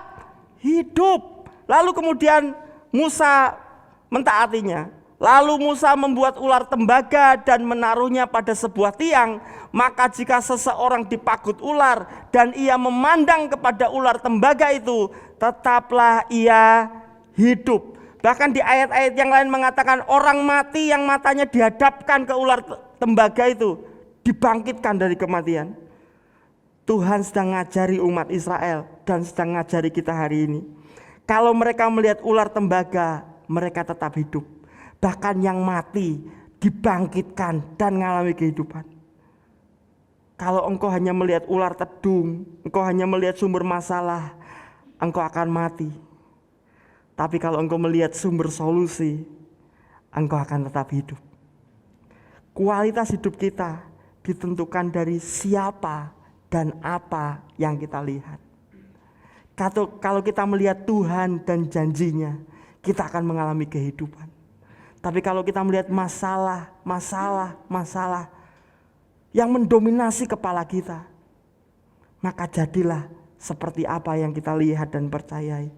hidup. Lalu kemudian Musa mentaatinya. Lalu Musa membuat ular tembaga dan menaruhnya pada sebuah tiang. Maka jika seseorang dipagut ular dan ia memandang kepada ular tembaga itu, tetaplah ia hidup. Bahkan di ayat-ayat yang lain mengatakan orang mati yang matanya dihadapkan ke ular tembaga itu dibangkitkan dari kematian. Tuhan sedang ngajari umat Israel dan sedang ngajari kita hari ini. Kalau mereka melihat ular tembaga, mereka tetap hidup. Bahkan yang mati dibangkitkan dan mengalami kehidupan. Kalau engkau hanya melihat ular tedung, engkau hanya melihat sumber masalah, engkau akan mati. Tapi kalau engkau melihat sumber solusi, engkau akan tetap hidup. Kualitas hidup kita ditentukan dari siapa dan apa yang kita lihat. Kalau kita melihat Tuhan dan janjinya, kita akan mengalami kehidupan. Tapi kalau kita melihat masalah yang mendominasi kepala kita, maka jadilah seperti apa yang kita lihat dan percayai.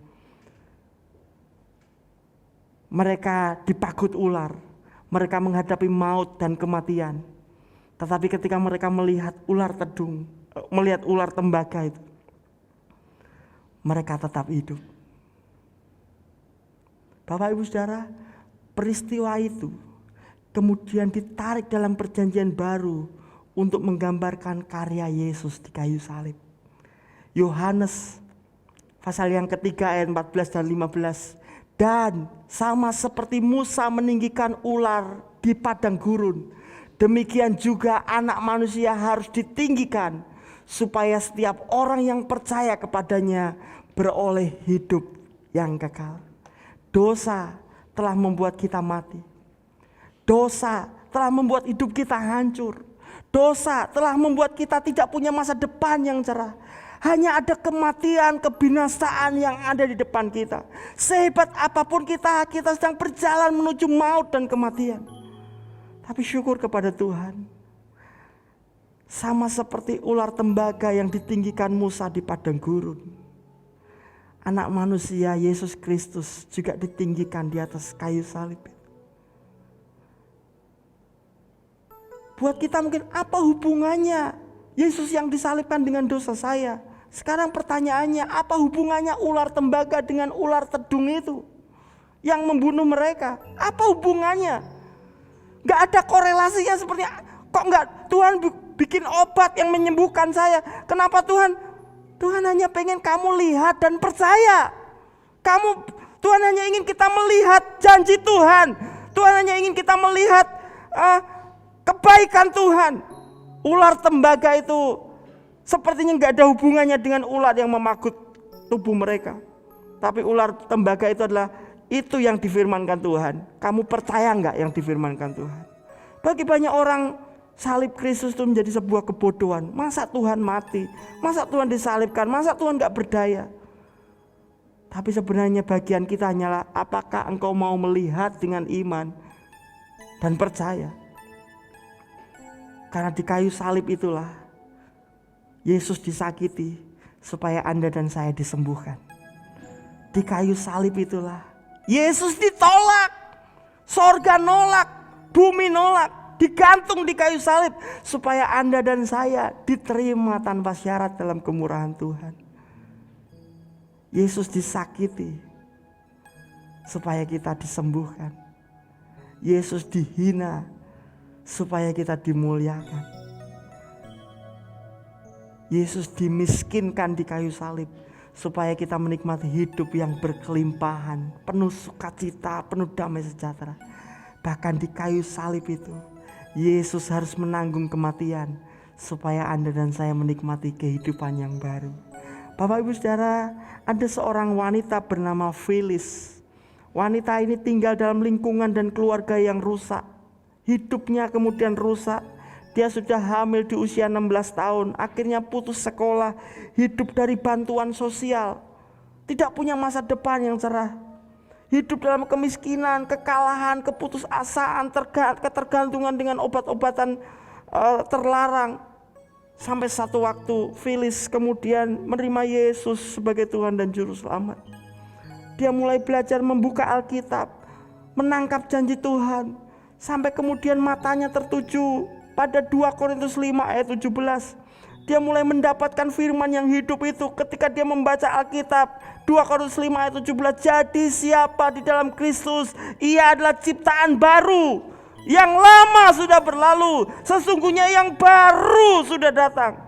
Mereka dipagut ular, mereka menghadapi maut dan kematian. Tetapi ketika mereka melihat ular tedung, melihat ular tembaga itu, mereka tetap hidup. Bapak Ibu Saudara, peristiwa itu kemudian ditarik dalam perjanjian baru untuk menggambarkan karya Yesus di kayu salib. Yohanes pasal yang ketiga ayat 14 dan 15. Dan sama seperti Musa meninggikan ular di padang gurun, demikian juga anak manusia harus ditinggikan, supaya setiap orang yang percaya kepadanya beroleh hidup yang kekal. Dosa telah membuat kita mati. Dosa telah membuat hidup kita hancur. Dosa telah membuat kita tidak punya masa depan yang cerah. Hanya ada kematian, kebinasaan yang ada di depan kita. Sehebat apapun kita sedang berjalan menuju maut dan kematian. Tapi syukur kepada Tuhan. Sama seperti ular tembaga yang ditinggikan Musa di padang gurun, Anak manusia Yesus Kristus juga ditinggikan di atas kayu salib. Buat kita mungkin apa hubungannya Yesus yang disalibkan dengan dosa saya? Sekarang pertanyaannya, apa hubungannya ular tembaga dengan ular tedung itu yang membunuh mereka? Apa hubungannya? Gak ada korelasinya seperti, kok gak Tuhan bikin obat yang menyembuhkan saya? Kenapa Tuhan hanya pengen kamu lihat dan percaya. Tuhan hanya ingin kita melihat janji Tuhan. Tuhan hanya ingin kita melihat kebaikan Tuhan. Ular tembaga itu sepertinya gak ada hubungannya dengan ular yang memagut tubuh mereka. Tapi ular tembaga itu adalah Itu yang difirmankan Tuhan. Kamu percaya enggak yang difirmankan Tuhan? Bagi banyak orang, salib Kristus itu menjadi sebuah kebodohan. Masa Tuhan mati? Masa Tuhan disalibkan? Masa Tuhan enggak berdaya? Tapi sebenarnya bagian kita hanyalah apakah engkau mau melihat dengan iman dan percaya. Karena di kayu salib itulah Yesus disakiti supaya Anda dan saya disembuhkan. Di kayu salib itulah Yesus ditolak, sorga nolak, bumi nolak, digantung di kayu salib supaya Anda dan saya diterima tanpa syarat dalam kemurahan Tuhan. Yesus disakiti supaya kita disembuhkan. Yesus dihina supaya kita dimuliakan. Yesus dimiskinkan di kayu salib supaya kita menikmati hidup yang berkelimpahan, penuh sukacita, penuh damai sejahtera. Bahkan di kayu salib itu, Yesus harus menanggung kematian supaya Anda dan saya menikmati kehidupan yang baru. Bapak Ibu Saudara, ada seorang wanita bernama Filis. Wanita ini tinggal dalam lingkungan dan keluarga yang rusak. Hidupnya kemudian rusak. Dia sudah hamil di usia 16 tahun, akhirnya putus sekolah, hidup dari bantuan sosial, tidak punya masa depan yang cerah. Hidup dalam kemiskinan, kekalahan, keputusasaan, ketergantungan dengan obat-obatan terlarang. Sampai satu waktu Filis kemudian menerima Yesus sebagai Tuhan dan Juru Selamat. Dia mulai belajar membuka Alkitab, menangkap janji Tuhan, sampai kemudian matanya tertuju pada 2 Korintus 5 ayat 17. Dia mulai mendapatkan firman yang hidup itu ketika dia membaca Alkitab. 2 Korintus 5 ayat 17. Jadi siapa di dalam Kristus, ia adalah ciptaan baru. Yang lama sudah berlalu, sesungguhnya yang baru sudah datang.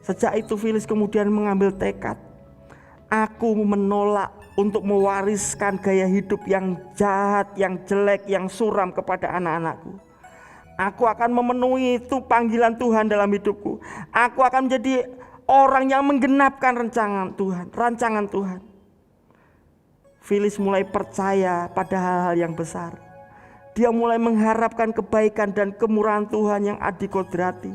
Sejak itu Filis kemudian mengambil tekad. Aku menolak untuk mewariskan gaya hidup yang jahat, yang jelek, yang suram kepada anak-anakku. Aku akan memenuhi itu panggilan Tuhan dalam hidupku. Aku akan menjadi orang yang menggenapkan rancangan Tuhan. Filis mulai percaya pada hal-hal yang besar. Dia mulai mengharapkan kebaikan dan kemurahan Tuhan yang adikodrati.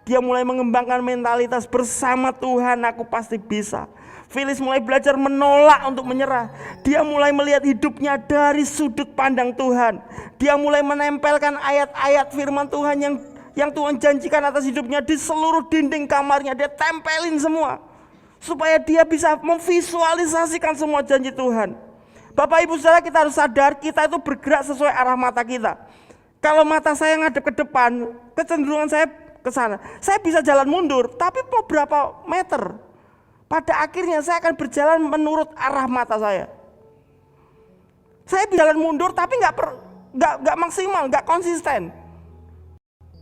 Dia mulai mengembangkan mentalitas bersama Tuhan aku pasti bisa. Filis mulai belajar menolak untuk menyerah. Dia mulai melihat hidupnya dari sudut pandang Tuhan. Dia mulai menempelkan ayat-ayat firman Tuhan yang Tuhan janjikan atas hidupnya di seluruh dinding kamarnya. Dia tempelin semua supaya dia bisa memvisualisasikan semua janji Tuhan. Bapak Ibu Saudara, kita harus sadar kita itu bergerak sesuai arah mata kita. Kalau mata saya ngadep ke depan, kecenderungan saya ke sana. Saya bisa jalan mundur, tapi mau berapa meter? Pada akhirnya saya akan berjalan menurut arah mata saya. Saya berjalan mundur tapi nggak maksimal, nggak konsisten.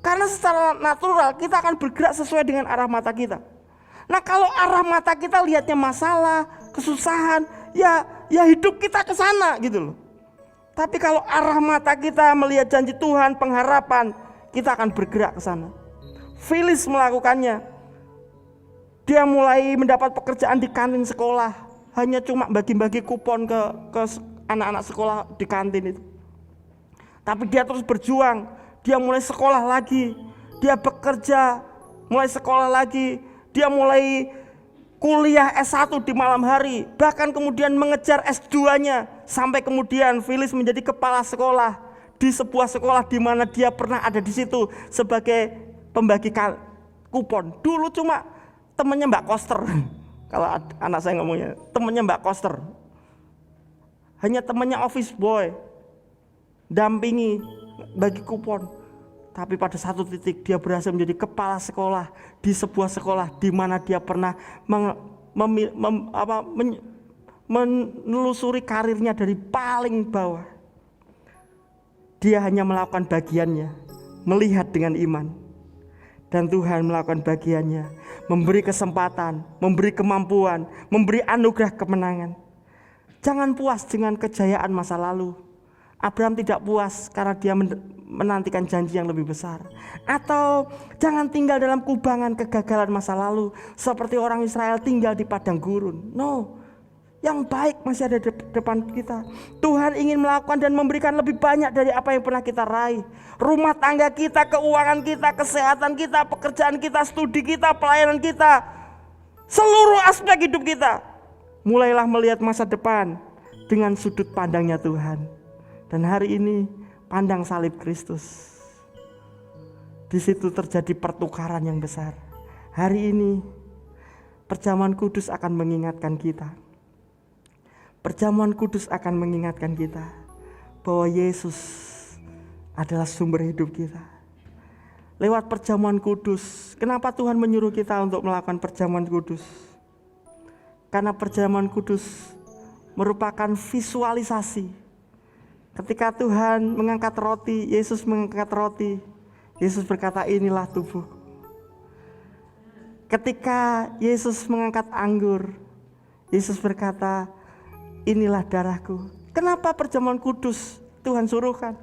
Karena secara natural kita akan bergerak sesuai dengan arah mata kita. Nah kalau arah mata kita lihatnya masalah, kesusahan, ya hidup kita ke sana gitu loh. Tapi kalau arah mata kita melihat janji Tuhan, pengharapan, kita akan bergerak ke sana. Filis melakukannya. Dia mulai mendapat pekerjaan di kantin sekolah. Hanya cuma bagi-bagi kupon ke anak-anak sekolah di kantin itu. Tapi dia terus berjuang. Dia mulai sekolah lagi. Dia bekerja, mulai sekolah lagi. Dia mulai kuliah S1 di malam hari. Bahkan kemudian mengejar S2-nya. Sampai kemudian Filis menjadi kepala sekolah di sebuah sekolah di mana dia pernah ada di situ sebagai pembagi kupon. Dulu cuma temannya Mbak Koster. Kalau anak saya ngomongnya, temannya Mbak Koster. Hanya temannya office boy. Dampingi bagi kupon. Tapi pada satu titik dia berhasil menjadi kepala sekolah di sebuah sekolah di mana dia pernah menelusuri karirnya dari paling bawah. Dia hanya melakukan bagiannya, melihat dengan iman. Dan Tuhan melakukan bagiannya, memberi kesempatan, memberi kemampuan, memberi anugerah kemenangan. Jangan puas dengan kejayaan masa lalu. Abraham tidak puas karena dia menantikan janji yang lebih besar. Atau jangan tinggal dalam kubangan kegagalan masa lalu seperti orang Israel tinggal di padang gurun. No, Yang baik masih ada di depan kita. Tuhan ingin melakukan dan memberikan lebih banyak dari apa yang pernah kita raih. Rumah tangga kita, keuangan kita, kesehatan kita, pekerjaan kita, studi kita, pelayanan kita, seluruh aspek hidup kita. Mulailah melihat masa depan dengan sudut pandangnya Tuhan. Dan hari ini pandang salib Kristus. Di situ terjadi pertukaran yang besar. Hari ini perjamuan kudus akan mengingatkan kita. Perjamuan kudus akan mengingatkan kita bahwa Yesus adalah sumber hidup kita. Lewat perjamuan kudus, kenapa Tuhan menyuruh kita untuk melakukan perjamuan kudus? Karena perjamuan kudus merupakan visualisasi. Ketika Tuhan mengangkat roti, Yesus mengangkat roti, Yesus berkata, inilah tubuh. Ketika Yesus mengangkat anggur, Yesus berkata, inilah darahku. Kenapa perjamuan kudus Tuhan suruhkan?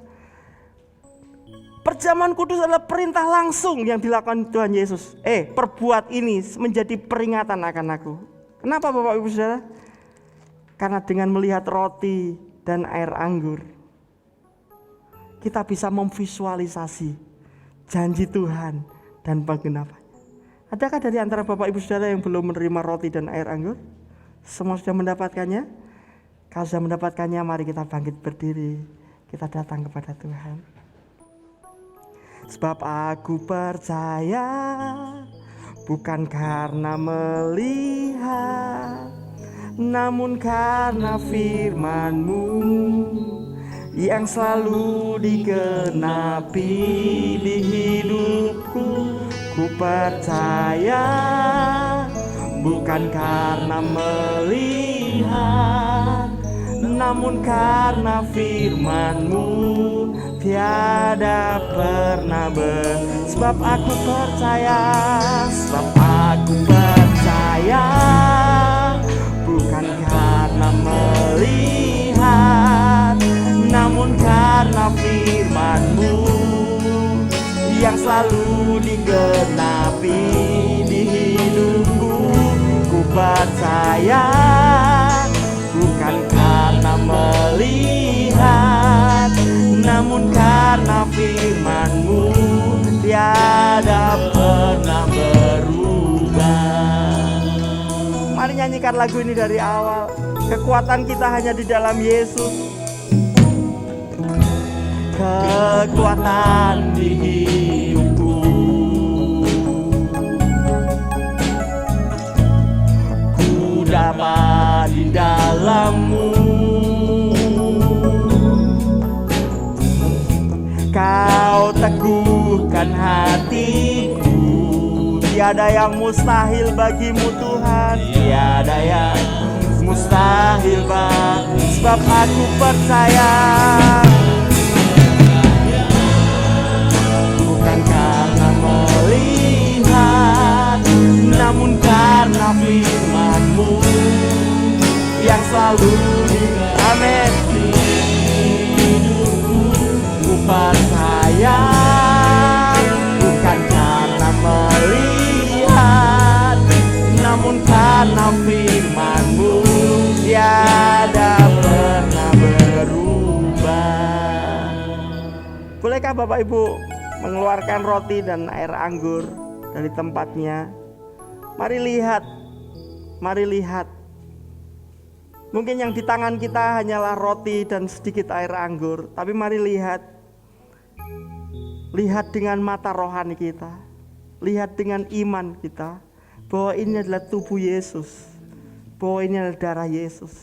Perjamuan kudus adalah perintah langsung yang dilakukan Tuhan Yesus. Perbuat ini menjadi peringatan akan aku. Kenapa Bapak Ibu Saudara? Karena dengan melihat roti dan air anggur, kita bisa memvisualisasi janji Tuhan dan penggenapannya. Adakah dari antara Bapak Ibu Saudara yang belum menerima roti dan air anggur? Semua sudah mendapatkannya? Kalau sudah mendapatkannya, mari kita bangkit berdiri. Kita datang kepada Tuhan. Sebab aku percaya, bukan karena melihat, namun karena firman-Mu yang selalu digenapi di hidupku. Ku percaya, bukan karena melihat, namun karena firman-Mu tiada pernah sebab aku percaya, bukan karena melihat, namun karena firman-Mu yang selalu digenapi di hidupku. Ku percaya, bukan karena melihat, namun karena firman-Mu tiada pernah berubah. Mari nyanyikan lagu ini dari awal. Kekuatan kita hanya di dalam Yesus. Kekuatan di hidupku, ku dapat di dalam-Mu. Kau teguhkan hatiku. Tiada yang mustahil bagimu Tuhan, tiada yang mustahil sebab aku percaya. Bukan karena melihat, namun karena firman-Mu yang selalu amin. Ku percaya, bukan karena melihat, namun karena firman-Mu tiada pernah berubah. Bolehkah Bapak Ibu mengeluarkan roti dan air anggur dari tempatnya? Mari lihat, mari lihat. Mungkin yang di tangan kita hanyalah roti dan sedikit air anggur, tapi mari lihat. Lihat dengan mata rohani kita, lihat dengan iman kita, bahwa ini adalah tubuh Yesus, bahwa ini adalah darah Yesus.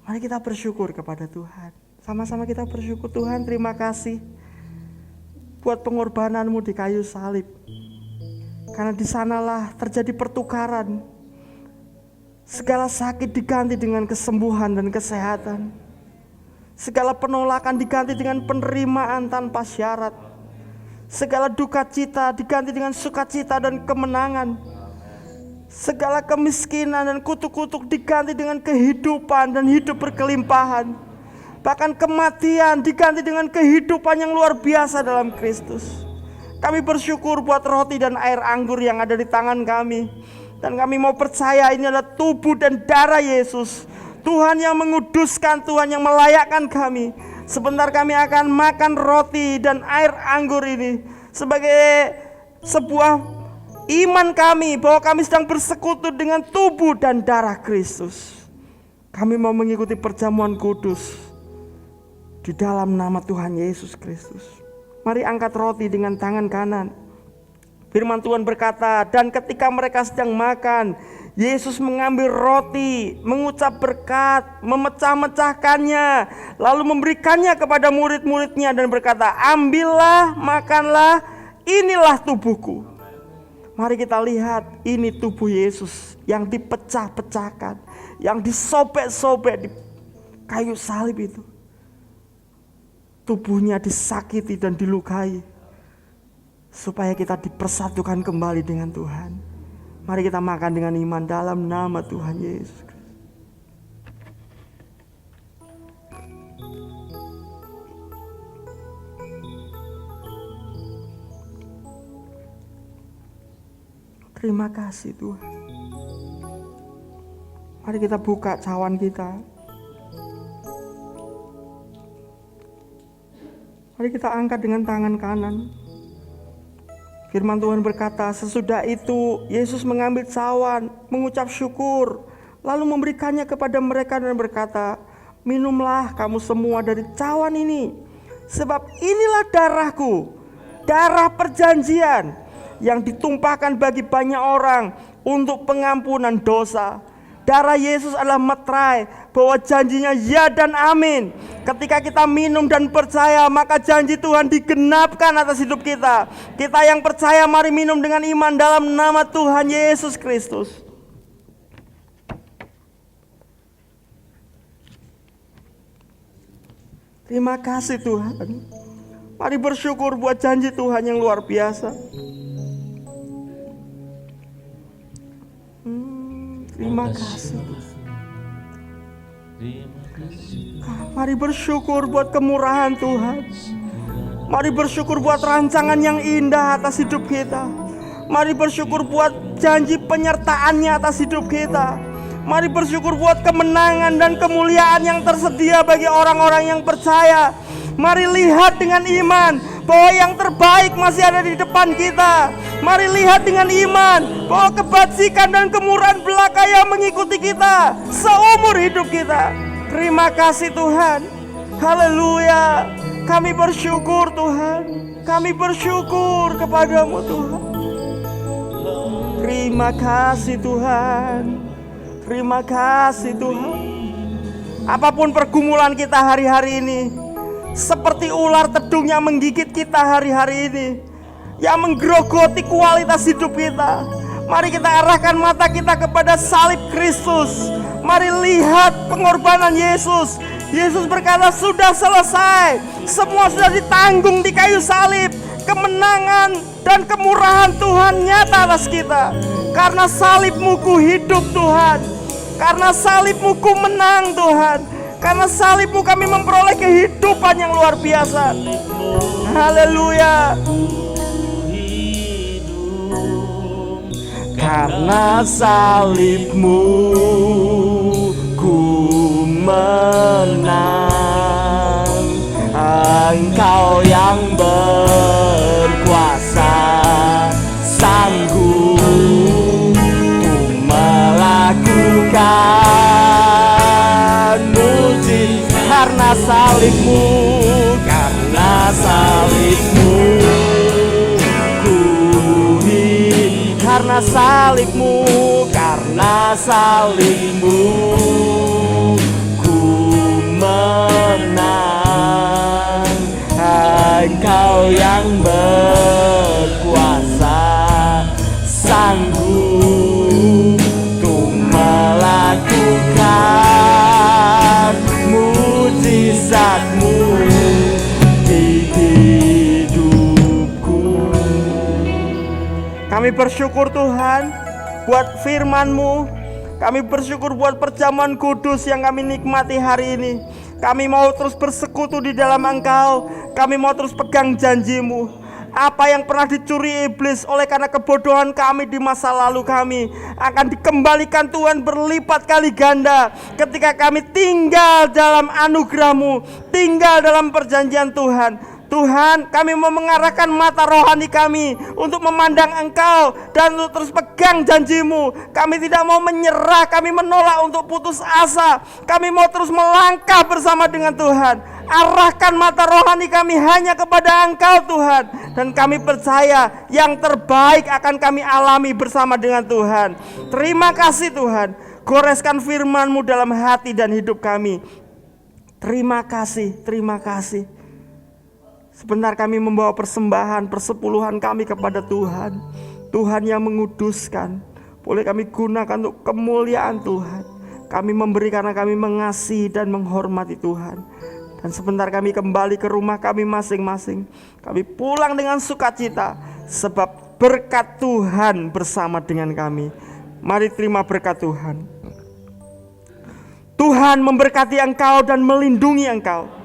Mari kita bersyukur kepada Tuhan. Sama-sama kita bersyukur. Tuhan, terima kasih buat pengorbanan-Mu di kayu salib. Karena di sanalah terjadi pertukaran. Segala sakit diganti dengan kesembuhan dan kesehatan. Segala penolakan diganti dengan penerimaan tanpa syarat. Segala duka cita diganti dengan sukacita dan kemenangan. Segala kemiskinan dan kutuk-kutuk diganti dengan kehidupan dan hidup berkelimpahan. Bahkan kematian diganti dengan kehidupan yang luar biasa dalam Kristus. Kami bersyukur buat roti dan air anggur yang ada di tangan kami. Dan kami mau percaya ini adalah tubuh dan darah Yesus. Tuhan yang menguduskan, Tuhan yang melayakkan kami. Sebentar kami akan makan roti dan air anggur ini sebagai sebuah iman kami bahwa kami sedang bersekutu dengan tubuh dan darah Kristus. Kami mau mengikuti perjamuan kudus di dalam nama Tuhan Yesus Kristus. Mari angkat roti dengan tangan kanan. Firman Tuhan berkata, dan ketika mereka sedang makan, Yesus mengambil roti, mengucap berkat, memecah-mecahkannya, lalu memberikannya kepada murid-muridnya dan berkata, ambillah, makanlah, inilah tubuhku. Mari kita lihat, ini tubuh Yesus yang dipecah-pecahkan, yang disobek-sobek di kayu salib itu. Tubuhnya disakiti dan dilukai supaya kita dipersatukan kembali dengan Tuhan. Mari kita makan dengan iman dalam nama Tuhan Yesus. Terima kasih Tuhan. Mari kita buka cawan kita. Mari kita angkat dengan tangan kanan. Firman Tuhan berkata, sesudah itu Yesus mengambil cawan, mengucap syukur, lalu memberikannya kepada mereka dan berkata, minumlah kamu semua dari cawan ini, sebab inilah darahku, darah perjanjian yang ditumpahkan bagi banyak orang untuk pengampunan dosa. Darah Yesus adalah meterai bahwa janjinya ya dan amin. Ketika kita minum dan percaya, maka janji Tuhan digenapkan atas hidup kita. Kita yang percaya, mari minum dengan iman dalam nama Tuhan Yesus Kristus. Terima kasih Tuhan. Mari bersyukur buat janji Tuhan yang luar biasa. Terima kasih. Mari bersyukur buat kemurahan Tuhan. Mari bersyukur buat rancangan yang indah atas hidup kita. Mari bersyukur buat janji penyertaannya atas hidup kita. Mari bersyukur buat kemenangan dan kemuliaan yang tersedia bagi orang-orang yang percaya. Mari lihat dengan iman bahwa yang terbaik masih ada di depan kita. Mari lihat dengan iman bahwa kebajikan dan kemurahan belaka yang mengikuti kita seumur hidup kita. Terima kasih Tuhan. Haleluya. Kami bersyukur Tuhan. Kami bersyukur kepadamu Tuhan. Terima kasih Tuhan. Terima kasih Tuhan. Apapun pergumulan kita hari-hari ini, seperti ular tedung yang menggigit kita hari-hari ini, yang menggerogoti kualitas hidup kita, mari kita arahkan mata kita kepada salib Kristus. Mari lihat pengorbanan Yesus. Yesus berkata, sudah selesai. Semua sudah ditanggung di kayu salib. Kemenangan dan kemurahan Tuhan nyata atas kita. Karena salibmu ku hidup Tuhan. Karena salibmu ku menang Tuhan. Karena salibmu kami memperoleh kehidupan yang luar biasa. Haleluya. Karena salibmu ku menang. Engkau yang berkuasa, sanggup melakukan mujizat. Karena salibmu, karena salibmu ku hidup. Karena salibmu, karena salibmu ku menang. Engkau yang berkuasa, sanggup untuk melakukan mujizatmu di hidupku. Kami bersyukur Tuhan buat firman-Mu. Kami bersyukur buat perjamuan kudus yang kami nikmati hari ini. Kami mau terus bersekutu di dalam Engkau. Kami mau terus pegang janji-Mu. Apa yang pernah dicuri iblis oleh karena kebodohan kami di masa lalu kami akan dikembalikan Tuhan berlipat kali ganda ketika kami tinggal dalam anugerah-Mu, tinggal dalam perjanjian Tuhan. Tuhan, kami mau mengarahkan mata rohani kami untuk memandang Engkau dan untuk terus pegang janji-Mu. Kami tidak mau menyerah, kami menolak untuk putus asa. Kami mau terus melangkah bersama dengan Tuhan. Arahkan mata rohani kami hanya kepada Engkau Tuhan. Dan kami percaya yang terbaik akan kami alami bersama dengan Tuhan. Terima kasih Tuhan. Goreskan firman-Mu dalam hati dan hidup kami. Terima kasih, terima kasih. Sebentar kami membawa persembahan, persepuluhan kami kepada Tuhan. Tuhan yang menguduskan. Boleh kami gunakan untuk kemuliaan Tuhan. Kami memberi karena kami mengasihi dan menghormati Tuhan. Dan sebentar kami kembali ke rumah kami masing-masing. Kami pulang dengan sukacita, sebab berkat Tuhan bersama dengan kami. Mari terima berkat Tuhan. Tuhan memberkati engkau dan melindungi engkau.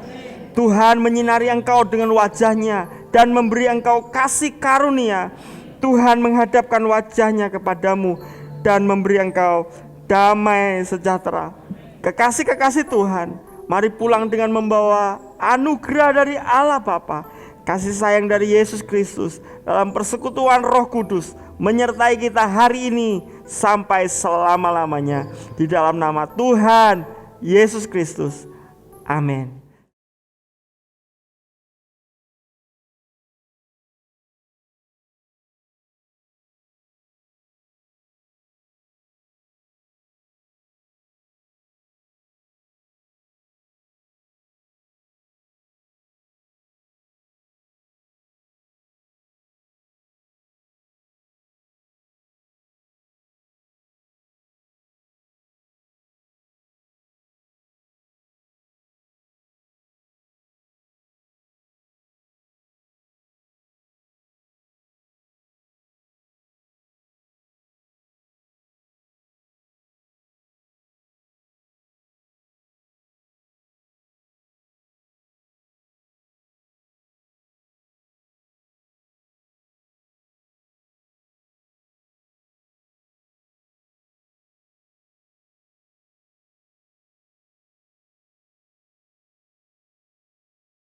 Tuhan menyinari engkau dengan wajah-Nya dan memberi engkau kasih karunia. Tuhan menghadapkan wajah-Nya kepadamu dan memberi engkau damai sejahtera. Kekasih-kekasih Tuhan, mari pulang dengan membawa anugerah dari Allah Bapa, kasih sayang dari Yesus Kristus dalam persekutuan Roh Kudus menyertai kita hari ini sampai selama-lamanya. Di dalam nama Tuhan Yesus Kristus. Amin.